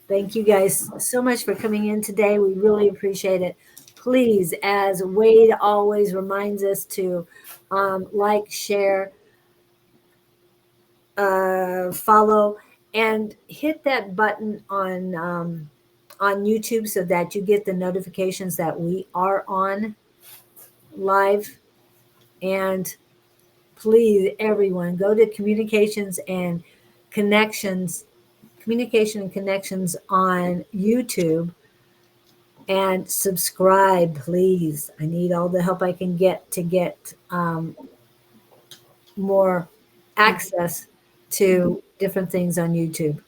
Thank you guys so much for coming in today. We really appreciate it. Please, as Wade always reminds us to like, share, follow, and hit that button on YouTube so that you get the notifications that we are on live. And please, everyone, go to communication and connections on YouTube and subscribe, please. I need all the help I can get to get more access to different things on YouTube.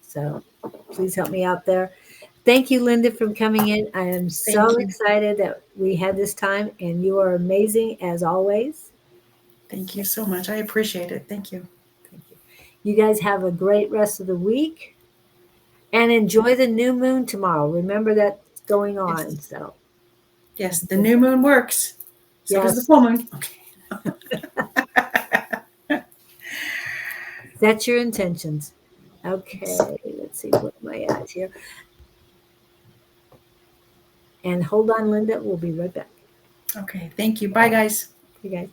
So please help me out there. Thank you, Linda, for coming in. I am so Thank you. excited that we had this time, and you are amazing as always. Thank you so much. I appreciate it. Thank you. Thank you. You guys have a great rest of the week and enjoy the new moon tomorrow. Remember that's going on. Yes. So, Yes, the new moon works. So does the yes, full moon. Okay. set your intentions. Okay, let's see, what am I at here? And hold on, Linda. We'll be right back. Okay. Thank you. Bye, guys. You guys.